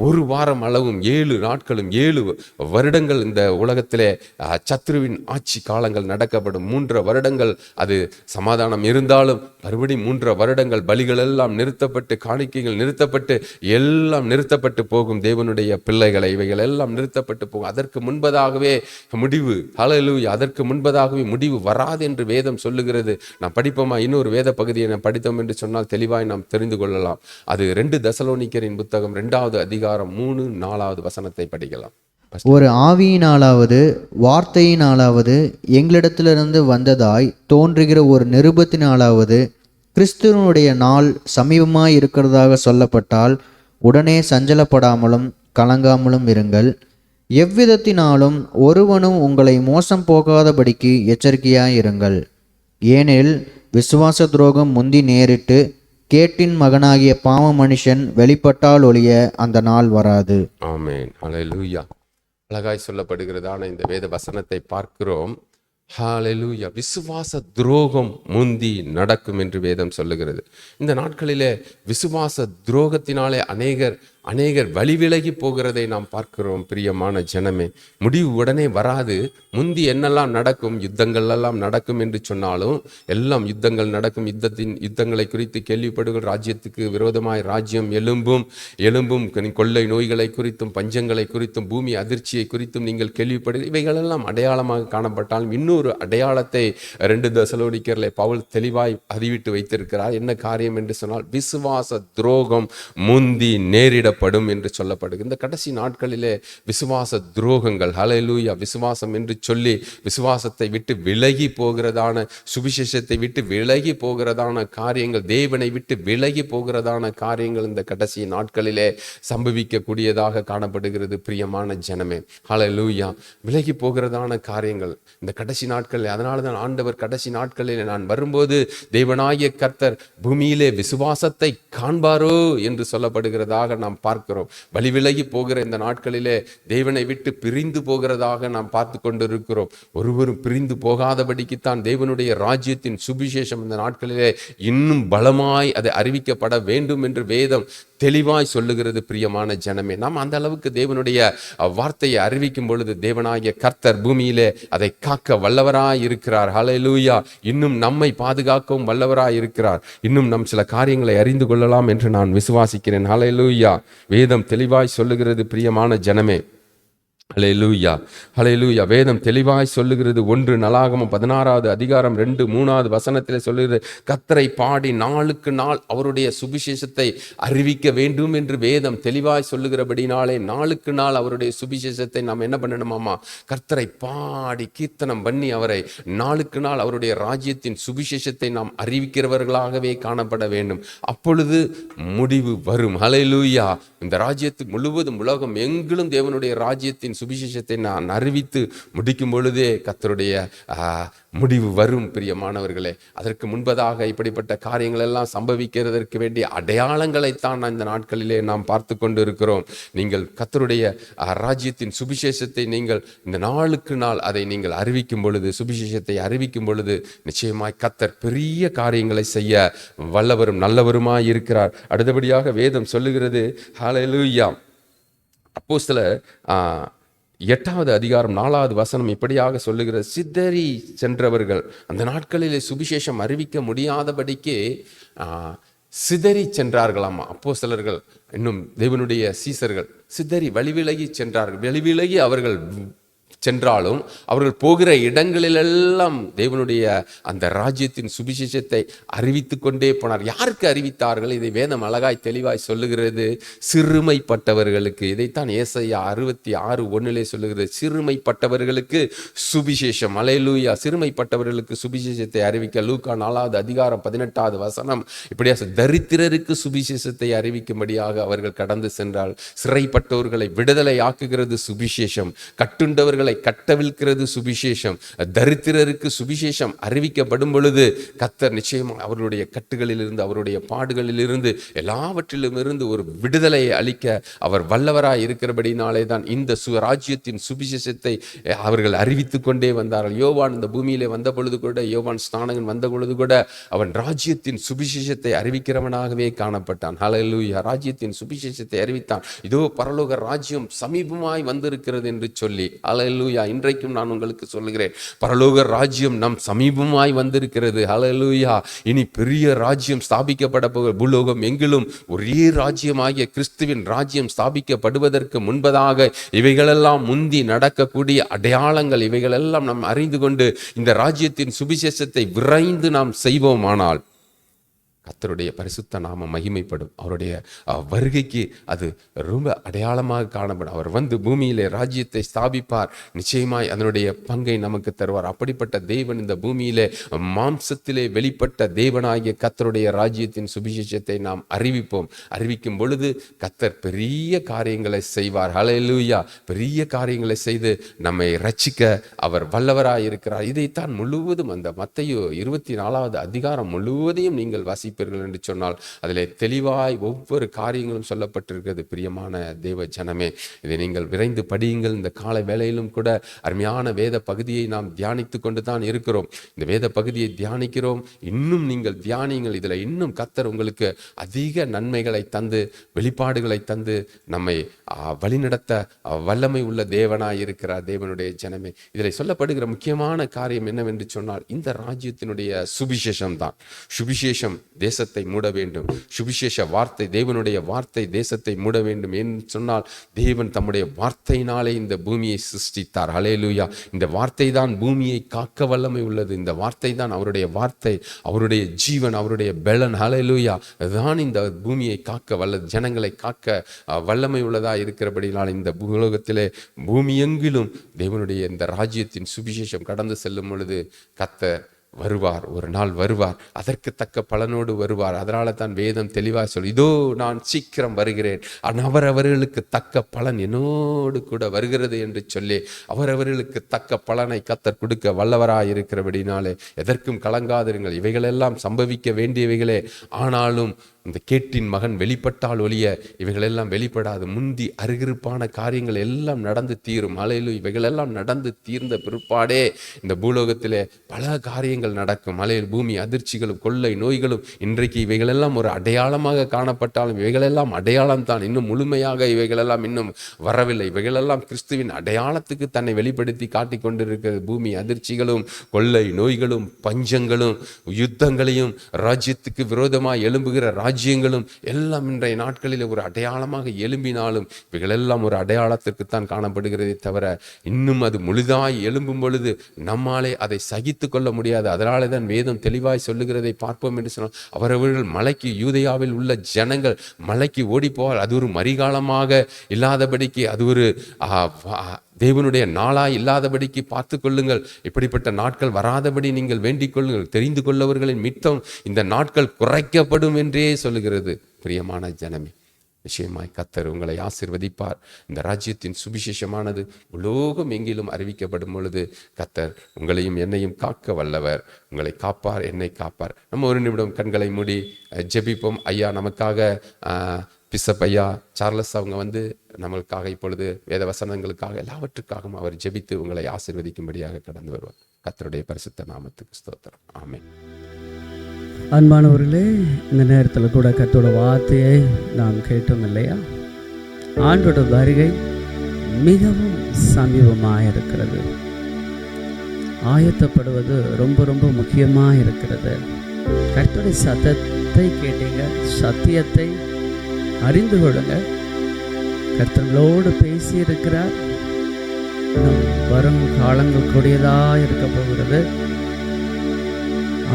S4: ஒரு வாரம் அளவும் 7 நாட்களும் 7 வருடங்கள் இந்த உலகத்திலே சத்ருவின் ஆட்சி காலங்கள் நடக்கப்படும். 3 வருடங்கள் அது சமாதானம் இருந்தாலும் மறுபடியும் 3 வருடங்கள் பலிகள் எல்லாம் நிறுத்தப்பட்டு, காணிக்கைகள் நிறுத்தப்பட்டு, எல்லாம் நிறுத்தப்பட்டு போகும். தேவனுடைய பிள்ளைகளை இவைகள் எல்லாம் நிறுத்தப்பட்டு போகும். அதற்கு முன்பதாகவே முடிவு, ஹல்லேலூயா, அதற்கு முன்பதாகவே முடிவு வராது என்று வேதம் சொல்லுகிறது. நான் படிப்போமா? இன்னொரு வேத பகுதியை நான் படித்தோம் என்று சொன்னால் தெளிவாய் நாம் தெரிந்து கொள்ளலாம். அது 2 தெசலோனிக்கரின் புத்தகம் 2வது அதிகாரம் 3, 4வது வசனத்தை படிக்கலாம்.
S3: ஒரு ஆவியினாலாவது வார்த்தையினாலாவது எங்களிடத்திலிருந்து வந்ததாய் தோன்றுகிற ஒரு நிருபத்தினாலாவது கிறிஸ்துவனுடைய நாள் சமீபமாய் இருக்கிறதாக சொல்லப்பட்டால் உடனே சஞ்சலப்படாமலும் கலங்காமலும் இருங்கள். எவ்விதத்தினாலும் ஒருவனும் உங்களை மோசம் போகாதபடிக்கு எச்சரிக்கையாய் இருங்கள். ஏனெனில் விசுவாச துரோகம் முந்தி நேரிட்டு கேட்டின் மகனாகிய பாவ மனுஷன் வெளிப்பட்டால் ஒழிய அந்த நாள் வராது.
S4: ஆமென். ஹல்லேலூயா. அழகாய் சொல்லப்படுகிறதான இந்த வேத வசனத்தை பார்க்கிறோம். ஹல்லேலூயா. விசுவாச துரோகம் முந்தி நடக்கும் என்று வேதம் சொல்லுகிறது. இந்த நாட்களிலே விசுவாச துரோகத்தினாலே அநேகர் வழி விலகி போகிறதை நாம் பார்க்கிறோம். பிரியமான ஜனமே, முடிவு உடனே வராது. முந்தி என்னெல்லாம் நடக்கும், யுத்தங்கள் எல்லாம் நடக்கும் என்று சொன்னாலும் எல்லாம் யுத்தங்கள் நடக்கும். யுத்தங்களை குறித்து கேள்விப்படுகிற, ராஜ்யத்துக்கு விரோதமாய் ராஜ்யம் எழும்பும், கொள்ளை நோய்களை குறித்தும் பஞ்சங்களை குறித்தும் பூமி அதிர்ச்சியை குறித்தும் நீங்கள் கேள்விப்படுகிற இவைகளெல்லாம் அடையாளமாக காணப்பட்டாலும் இன்னொரு அடையாளத்தை 2 தெசலோனிக்கரிலே பவுல் தெளிவாய் பதிவிட்டு வைத்திருக்கிறார். என்ன காரியம் என்று சொன்னால், விசுவாச துரோகம் முந்தி நேரிடப்படும் என்று சொல்லப்படுகிறது. இந்த கடைசி நாட்களிலே விசுவாச துரோகங்கள், ஹல்லேலூயா, விசுவாசம் என்று சொல்லி விசுவாசத்தை விட்டு விலகி போகிறதான, சுவிசேஷத்தை விட்டு விலகி போகிறதான காரியங்கள், தேவனை விட்டு விலகி போகிறதான காரியங்கள் இந்த கடைசி நாட்களிலே சம்பவிக்கக்கூடியதாக காணப்படுகிறது. பிரியமான ஜனமே, ஹல்லேலூயா, விலகி போகிறதான காரியங்கள் இந்த கடைசி நாட்களில். அதனால தான் ஆண்டவர் கடைசி நாட்களில் நான் வரும்போது தேவனாகிய கர்த்தர் பூமியிலே விசுவாசத்தை காண்பாரோ என்று சொல்லப்படுகிறதாக நாம் பார்க்கிறோம். வழி விலகி போகிற இந்த நாட்களிலே தேவனை விட்டு பிரிந்து போகிறதாக நாம் பார்த்து கொண்டிருக்கிறோம். ஒருவரும் பிரிந்து போகாதபடிக்குத்தான் தேவனுடைய ராஜ்யத்தின் சுவிசேஷம் இந்த நாட்களிலே இன்னும் பலமாய் அது அறிவிக்கப்பட வேண்டும் என்று வேதம் தெளிவாய் சொல்லுகிறது. பிரியமான ஜனமே, நாம் அந்த அளவுக்கு தேவனுடைய வார்த்தையை அறிவிக்கும் பொழுது தேவனாகிய கர்த்தர் பூமியிலே அதை காக்க வல்லவராய் இருக்கிறார். ஹல்லேலூயா. இன்னும் நம்மை பாதுகாக்கவும் வல்லவராய் இருக்கிறார். இன்னும் நம் சில காரியங்களை அறிந்து கொள்ளலாம் என்று நான் விசுவாசிக்கிறேன். ஹல்லேலூயா. வேதம் தெளிவாய் சொல்லுகிறது. பிரியமான ஜனமே, ஹல்லேலூயா, ஹல்லேலூயா. வேதம் தெளிவாய் சொல்லுகிறது. 1 நாளாகமம் 16வது அதிகாரம் 2, 3வது வசனத்திலே சொல்லுகிறது, கர்த்தரை பாடி நாளுக்கு நாள் அவருடைய சுவிசேஷத்தை அறிவிக்க வேண்டும் என்று வேதம் தெளிவாய் சொல்லுகிறபடினாலே நாளுக்கு நாள் அவருடைய சுவிசேஷத்தை நாம் என்ன பண்ணணுமாமா? கர்த்தரை பாடி கீர்த்தனம் பண்ணி அவரை நாளுக்கு நாள் அவருடைய ராஜ்யத்தின் சுவிசேஷத்தை நாம் அறிவிக்கிறவர்களாகவே காணப்பட வேண்டும். அப்பொழுது முடிவு வரும். ஹல்லேலூயா. இந்த ராஜ்யத்துக்கு முழுவதும் உலகம் எங்கிலும் தேவனுடைய ராஜ்யத்தின் சுவிசேஷத்தை நான் அறிவித்து முடிக்கும் பொழுதே கர்த்தருடைய முடிவு வரும். பிரியமானவர்களே, அதற்கு முன்பதாக இப்படிப்பட்ட காரியங்கள் எல்லாம் சம்பவிக்கிறதற்கு வேண்டிய அடையாளங்களைத்தான் இந்த நாட்களிலே நாம் பார்த்து கொண்டு இருக்கிறோம். நீங்கள் கர்த்தருடைய ராஜ்யத்தின் சுவிசேஷத்தை நீங்கள் இந்த நாளுக்கு நாள் அதை நீங்கள் அறிவிக்கும் பொழுது, சுவிசேஷத்தை அறிவிக்கும் பொழுது நிச்சயமாய் கர்த்தர் பெரிய காரியங்களை செய்ய வல்லவரும் நல்லவருமாய் இருக்கிறார். அடுத்தபடியாக வேதம் சொல்லுகிறது, ஹல்லேலூயா, அப்போஸ்தலர் 8வது அதிகாரம் 4வது வசனம் இப்படியாக சொல்லுகிறது, சிதறி சென்றவர்கள் அந்த நாட்களிலே சுவிசேஷம் அறிவிக்க முடியாதபடிக்கு சிதறி சென்றார்களாமா. அப்போஸ்தலர்கள், இன்னும் தேவனுடைய சீசர்கள் சிதறி வழிவிலகி சென்றார்கள். வழிவிலகி அவர்கள் சென்றாலும் அவர்கள் போகிற இடங்களிலெல்லாம் தேவனுடைய அந்த ராஜ்யத்தின் சுவிசேஷத்தை அறிவித்து கொண்டே போனார். யாருக்கு அறிவித்தார்கள்? இதை வேதம் அழகாய் தெளிவாய் சொல்லுகிறது, சிறுமைப்பட்டவர்களுக்கு. இதைத்தான் ஏசாயா 66:1 சொல்லுகிறது, சிறுமைப்பட்டவர்களுக்கு சுவிசேஷம். அல்லேலூயா, சிறுமைப்பட்டவர்களுக்கு சுவிசேஷத்தை அறிவிக்க. லூக்கா 4வது அதிகாரம் 18வது வசனம் இப்படியா, தரித்திரருக்கு சுவிசேஷத்தை அறிவிக்கும்படியாக அவர்கள் கடந்து சென்றால். சிறைப்பட்டவர்களை விடுதலை ஆக்குகிறது சுவிசேஷம், கட்டுண்டவர்களை கட்டவிழ்க்கிறது சுவிசேஷம். தரித்திரருக்கு சுவிசேஷம் அறிவிக்கப்படும் பொழுது கர்த்தர் நிச்சயமாக அவருடைய கட்டுகளிலிருந்து, அவருடைய பாடுகளிலிருந்து, எல்லாவற்றிலும் இருந்து ஒரு விடுதலையை அளிக்க அவர் வல்லவராய் இருக்கிறபடினாலே தான் இந்த ராஜ்யத்தின் சுவிசேஷத்தை அவர்கள் அறிவித்து கொண்டே வந்தார்கள். யோவான் இந்த பூமியிலே வந்த பொழுது கூட, யோவான் ஸ்நானகன் வந்த பொழுது கூட அவன் ராஜ்யத்தின் சுவிசேஷத்தை அறிவிக்கிறவனாகவே காணப்பட்டான். ஹல்லேலூயா, ராஜ்யத்தின் சுவிசேஷத்தை அறிவித்தான். இதோ பரலோக ராஜ்யம் சமீபமாய் வந்திருக்கிறது என்று சொல்லி. ஹல்லேலூயா, இன்றைக்கும் நான் உங்களுக்கு சொல்லுகிறேன், பரலோக ராஜ்யம் நம் சமீபமாய் வந்திருக்கிறது. ஹல்லேலூயா, இனி பெரிய ராஜ்யம் ஸ்தாபிக்கப்பட போகிற, பூலோகம் எங்கிலும் ஒரே ராஜ்யமாகிய கிறிஸ்துவின் ராஜ்யம் ஸ்தாபிக்கப்படுவதற்கு முன்பதாக இவைகளெல்லாம் முந்தி நடக்கக்கூடிய அடையாளங்கள், இவைகளெல்லாம் நாம் அறிந்து கொண்டு இந்த ராஜ்யத்தின் சுவிசேஷத்தை விரைந்து நாம் செய்வோமானால் கர்த்தருடைய பரிசுத்த நாமம் மகிமைப்படும். அவருடைய வருகைக்கு அது ரொம்ப அடையாளமாக காணப்படும். அவர் வந்து பூமியிலே ராஜ்யத்தை ஸ்தாபிப்பார். நிச்சயமாய் அதனுடைய பங்கை நமக்கு தருவார். அப்படிப்பட்ட தேவன் இந்த பூமியிலே மாம்சத்திலே வெளிப்பட்ட தேவனாகிய கர்த்தருடைய ராஜ்யத்தின் சுவிசேஷத்தை நாம் அறிவிப்போம். அறிவிக்கும் பொழுது கர்த்தர் பெரிய காரியங்களை செய்வார். ஹல்லேலூயா, பெரிய காரியங்களை செய்து நம்மை ரட்சிக்க அவர் வல்லவராய் இருக்கிறார். இதைத்தான் முழுவதும் அந்த மத்தேயு 24வது அதிகாரம் முழுவதையும் நீங்கள் என்று சொன்னால் அதிலே தெளிவாய் ஒவ்வொரு காரியங்களும் சொல்லப்பட்டிருக்கிறது. பிரியமான தேவ ஜனமே, இதை நீங்கள் விரைந்து படியுங்கள். இந்த கால வேளையிலும் கூட அருமையான வேத பகுதியை நாம் தியானித்து கொண்டு தான் இருக்கிறோம். இந்த வேத பகுதியை தியானிக்கிறோம். இன்னும் நீங்கள் தியானியுங்கள். இதில் இன்னும் கர்த்தர் உங்களுக்கு அதிக நன்மைகளை தந்து, வெளிப்பாடுகளை தந்து நம்மை வழிநடத்த வல்லமை உள்ள தேவனாய் இருக்கிறார். தேவனுடைய ஜனமே, இதில் சொல்லப்படுகிற முக்கியமான காரியம் என்னவென்று சொன்னால், இந்த ராஜ்யத்தினுடைய சுவிசேஷம் தான். சுவிசேஷம் தேசத்தை மூட வேண்டும். சுவிசேஷ வார்த்தை, தேவனுடைய வார்த்தை தேசத்தை மூட வேண்டும் என்று சொன்னால், தேவன் தம்முடைய வார்த்தையினாலே இந்த பூமியை சிருஷ்டித்தார். ஹல்லேலூயா, இந்த வார்த்தை தான் பூமியை காக்க வல்லமை உள்ளது. இந்த வார்த்தை தான் அவருடைய வார்த்தை, அவருடைய ஜீவன், அவருடைய பெலன். ஹல்லேலூயா, அதுதான் இந்த பூமியை காக்க வல்ல, ஜனங்களை காக்க வல்லமை உள்ளதா இருக்கிறபடினால் இந்த உலகத்திலே பூமி எங்கிலும் தேவனுடைய இந்த ராஜ்யத்தின் சுவிசேஷம் கடந்து செல்லும் பொழுது கர்த்தர் வருவார். ஒரு நாள் வருவார், அதற்கு தக்க பலனோடு வருவார். அதனால தான் வேதம் தெளிவாக சொல்லி, இதோ நான் சீக்கிரம் வருகிறேன், அவரவர்களுக்கு தக்க பலன் என்னோடு கூட வருகிறது என்று சொல்லி அவரவர்களுக்கு தக்க பலனை கர்த்தர் கொடுக்க வல்லவராய் இருக்கிறபடினாலே எதற்கும் கலங்காதிருங்கள். இவைகளெல்லாம் சம்பவிக்க வேண்டியவைகளே. ஆனாலும் இந்த கேட்டின் மகன் வெளிப்பட்டால் ஒழிய இவைகளெல்லாம் வெளிப்படாது. முந்தி அருகிருப்பான காரியங்கள் எல்லாம் நடந்து தீரும். மலையிலும் இவைகளெல்லாம் நடந்து தீர்ந்த பிற்பாடே இந்த பூலோகத்திலே பல காரியங்கள் நடக்கும். மலையில் பூமி அதிர்ச்சிகளும் கொள்ளை நோய்களும் இன்றைக்கு இவைகளெல்லாம் ஒரு அடையாளமாக காணப்பட்டாலும் இவைகளெல்லாம் அடையாளம் தான். இன்னும் முழுமையாக இவைகளெல்லாம் இன்னும் வரவில்லை. இவைகளெல்லாம் கிறிஸ்துவின் அடையாளத்துக்கு தன்னை வெளிப்படுத்தி காட்டிக் கொண்டிருக்கிறது. பூமி அதிர்ச்சிகளும் கொள்ளை நோய்களும் பஞ்சங்களும் யுத்தங்களையும் ராஜ்யத்துக்கு விரோதமாக எழும்புகிற ராஜ்யங்களும் எல்லாம் இன்றைய நாட்களில் ஒரு அடையாளமாக எழும்பினாலும் இவைகளெல்லாம் ஒரு அடையாளத்திற்குத்தான் காணப்படுகிறதே தவிர இன்னும் அது முழுதாய் எழும்பும் பொழுது நம்மாலே அதை சகித்து கொள்ள முடியாது. அதனாலே தான் வேதம் தெளிவாய் சொல்லுகிறதை பார்ப்போம் என்று சொன்னால், அவரவர்கள் மலைக்கு, யூதேயாவில் உள்ள ஜனங்கள் மலைக்கு ஓடிப்போவார். அது ஒரு மரிகாலமாக இல்லாதபடிக்கு, அது ஒரு தேவனுடைய நாளாய் இல்லாதபடிக்கு பார்த்து கொள்ளுங்கள். இப்படிப்பட்ட நாட்கள் வராதபடி நீங்கள் வேண்டிக் கொள்ளுங்கள். தெரிந்து கொள்ளவர்களின் மித்தம் இந்த நாட்கள் குறைக்கப்படும் என்றே சொல்லுகிறது. பிரியமான ஜனமே, நிச்சயமாய் கர்த்தர் உங்களை ஆசீர்வதிப்பார். இந்த ராஜ்யத்தின் சுவிசேஷமானது உலோகம் எங்கிலும் அறிவிக்கப்படும் பொழுது கர்த்தர் உங்களையும் என்னையும் காக்க வல்லவர். உங்களை காப்பார், என்னை காப்பார். நம்ம ஒரு நிமிடம் கண்களை மூடி ஜெபிப்போம். ஐயா நமக்காக பிஷப் ஐயா சார்லஸ் அவங்க நம்மளுக்காக இப்பொழுது வேத வசனங்களுக்காக எல்லாவற்றுக்காகவும் அவர் ஜெபித்து உங்களை ஆசீர்வதிக்கும்படியாக கடந்து வருவார். கர்த்தருடைய பரிசுத்த நாமத்துக்கு ஸ்தோத்திரம். ஆமென்.
S1: அன்பானவர்களே, இந்த நேரத்தில் கூட கர்த்தரோட வார்த்தையை நாம் கேட்டோம் இல்லையா? ஆண்டோட வருகை மிகவும் சமீபமாக இருக்கிறது. ஆயத்தப்படுவது ரொம்ப ரொம்ப முக்கியமாக இருக்கிறது. கர்த்தருடைய சத்தத்தை கேட்டீங்க, சத்தியத்தை அறிந்து கொள்ளுங்க. கர்த்தர்களோடு பேசி இருக்கிறார். வரும் காலங்கள் கூடியதாக இருக்க போகிறது.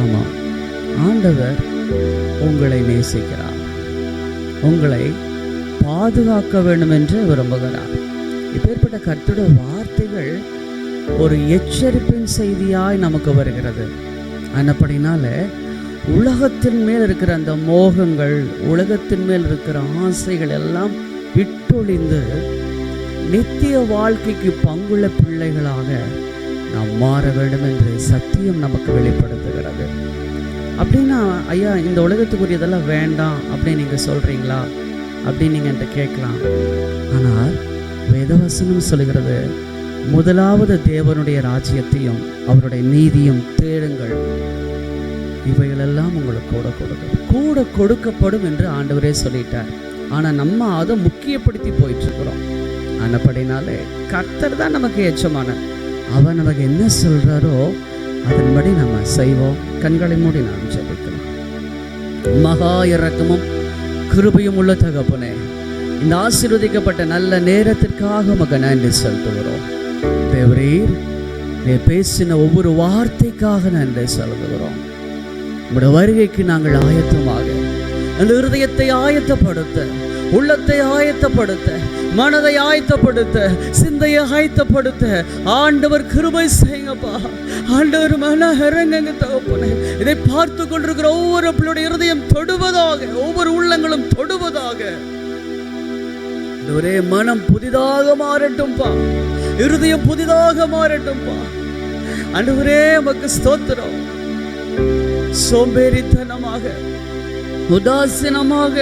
S1: ஆமாம், ஆண்டவர் உங்களை நேசிக்கிறார், உங்களை பாதுகாக்க வேண்டும் என்று விரும்புகிறார். இப்பேற்பட்ட கர்த்தருடைய வார்த்தைகள் ஒரு எச்சரிப்பின் செய்தியாய் நமக்கு வருகிறது. அப்படினால உலகத்தின் மேல் இருக்கிற அந்த மோகங்கள், உலகத்தின் மேல் இருக்கிற ஆசைகள் எல்லாம் விட்டொழிந்து நித்திய வாழ்க்கைக்கு பங்குள்ள பிள்ளைகளாக நாம் மாற வேண்டும் என்று சத்தியம் நமக்கு வெளிப்படுத்துகிறது. அப்படின்னா ஐயா இந்த உலகத்துக்குரியதெல்லாம் வேண்டாம் அப்படின்னு நீங்கள் சொல்கிறீங்களா அப்படின்னு நீங்கள் என்கிட்ட கேட்கலாம். ஆனால் வேதவசனம் சொல்கிறது, முதலாவது தேவனுடைய ராஜ்யத்தையும் அவருடைய நீதியும் தேடுங்கள், இவைகளெல்லாம் உங்களுக்கு கூட கொடுக்கப்படும் என்று ஆண்டவரே சொல்லிட்டார். ஆனால் நம்ம அதை முக்கியப்படுத்தி போயிட்டுருக்குறோம். ஆனப்படினாலே கர்த்தர் தான் நமக்கு எச்சமான. அவர் நமக்கு என்ன சொல்கிறாரோ அதன்படி நம்ம செய்வோம். கண்களை மூடி நாம் ஜெபிக்கலாம். மகா இரக்கமும் கிருபையும் உள்ள தகப்பனே, இந்த ஆசீர்வதிக்கப்பட்ட நல்ல நேரத்திற்காக உமக்கு நன்றி செலுத்துகிறோம். தேவரீர் நீர் பேசின ஒவ்வொரு வார்த்தைக்காக நன்றி செலுத்துகிறோம். உங்களுடைய வருகைக்கு நாங்கள் ஆயத்தமாக அந்த இருதயத்தை ஆயத்தப்படுத்த, உள்ளத்தை ஆயத்தப்படுத்த, மனதை ஆயத்தப்படுத்த, சிந்தையை ஆயத்தப்படுத்த ஆண்டவர் கிருபை செய்யுங்கப்பா. ஆண்டவர் மன இறங்குங்க தகப்பனே. இதை பார்த்து கொண்டிருக்கிற ஒவ்வொரு பிள்ளையுடைய இருதயம் தொடுவதாக, ஒவ்வொரு உள்ளங்களும் தொடுவதாக. ஒரே மனம் புதிதாக மாறட்டும்பா, இருதயம் புதிதாக மாறட்டும்பா. ஆண்டவரே உமக்கு ஸ்தோத்திரம். சோம்பேறித்தனமாக, உதாசீனமாக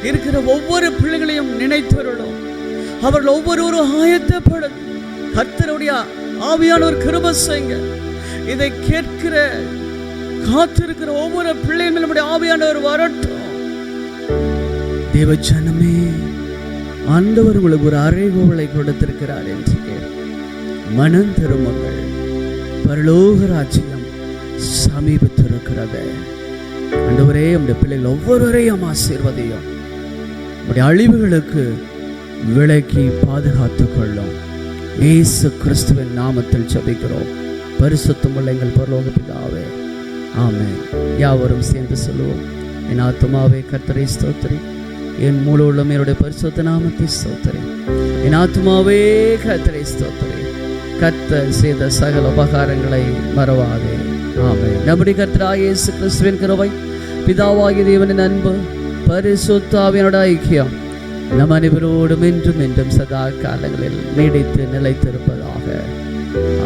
S1: இருக்கிற ஒவ்வொரு பிள்ளைகளையும் நினைத்தருளும். அவர்கள் ஒவ்வொருவரும் ஆயத்தப்படும். கர்த்தருடைய ஆவியானவர் கிருபை செய்யுங்க. இதை கேட்கிற காத்திருக்கிற ஒவ்வொரு பிள்ளைகளும் நம்முடைய ஆவியானவர் வரட்டும். தேவ ஜனமே, ஆண்டவர் உங்களுக்கு ஒரு அறைகோவலை கொடுத்திருக்கிறார் என்று மனம் திரும்புங்கள். பரலோக ராஜ்யம் சமீபத்திருக்கிறது. ஆண்டவரே, நம்முடைய பிள்ளைகள் ஒவ்வொருவரையும் ஆசீர்வதியும். நம்முடைய அழிவுகளுக்கு விலக்கி பாதுகாத்துக் கொள்ளும். இயேசு கிறிஸ்துவின் நாமத்தில் ஜெபிக்கிறோம் பரிசுத்தமுள்ள எங்கள் பரலோக பிதாவே, ஆமென். யாவரும் சேர்ந்து சொல்லுவோம். என் ஆத்துமாவே கர்த்தரை ஸ்தோத்திரி, என் முழு உள்ளம் என்னுடைய பரிசுத்த நாமத்தை ஸ்தோத்திரி. என் ஆத்துமாவே கர்த்தரை ஸ்தோத்திரி, கர்த்தர் செய்த சகல உபகாரங்களை மறவாதே. ஆமென். நம்முடைய கர்த்தராகிய இயேசு கிறிஸ்துவின் கிருபை, பிதாவாகிய தேவனின் அன்பு, பரிசுத்த ஆவியானவருடைய ஐக்கியம் நம் அனைவரோடும் என்றும் என்றும் சதா காலங்களில் நீடித்து நிலைத்திருப்பதாக.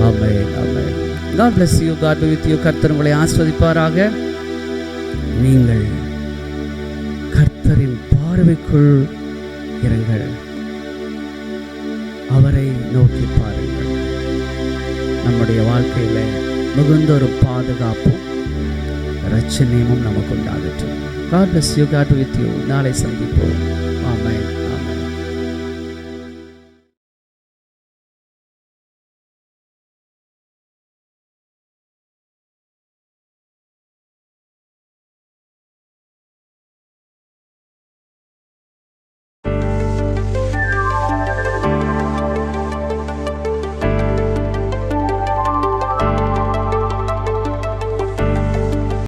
S1: ஆமென். ஆமென். God bless you. God be with you. கர்த்தர் உங்களை ஆசீர்வதிப்பாராக. நீங்கள் கர்த்தரின் பார்வைக்குள் இருங்கள், அவரை நோக்கி பாருங்கள். நம்முடைய வாழ்க்கையில மிகுந்த ஒரு பாதுகாப்பும் ரட்சணியமும் நமக்கு உண்டாகட்டும். God bless you. God be with you. நாளை சந்திப்போம்.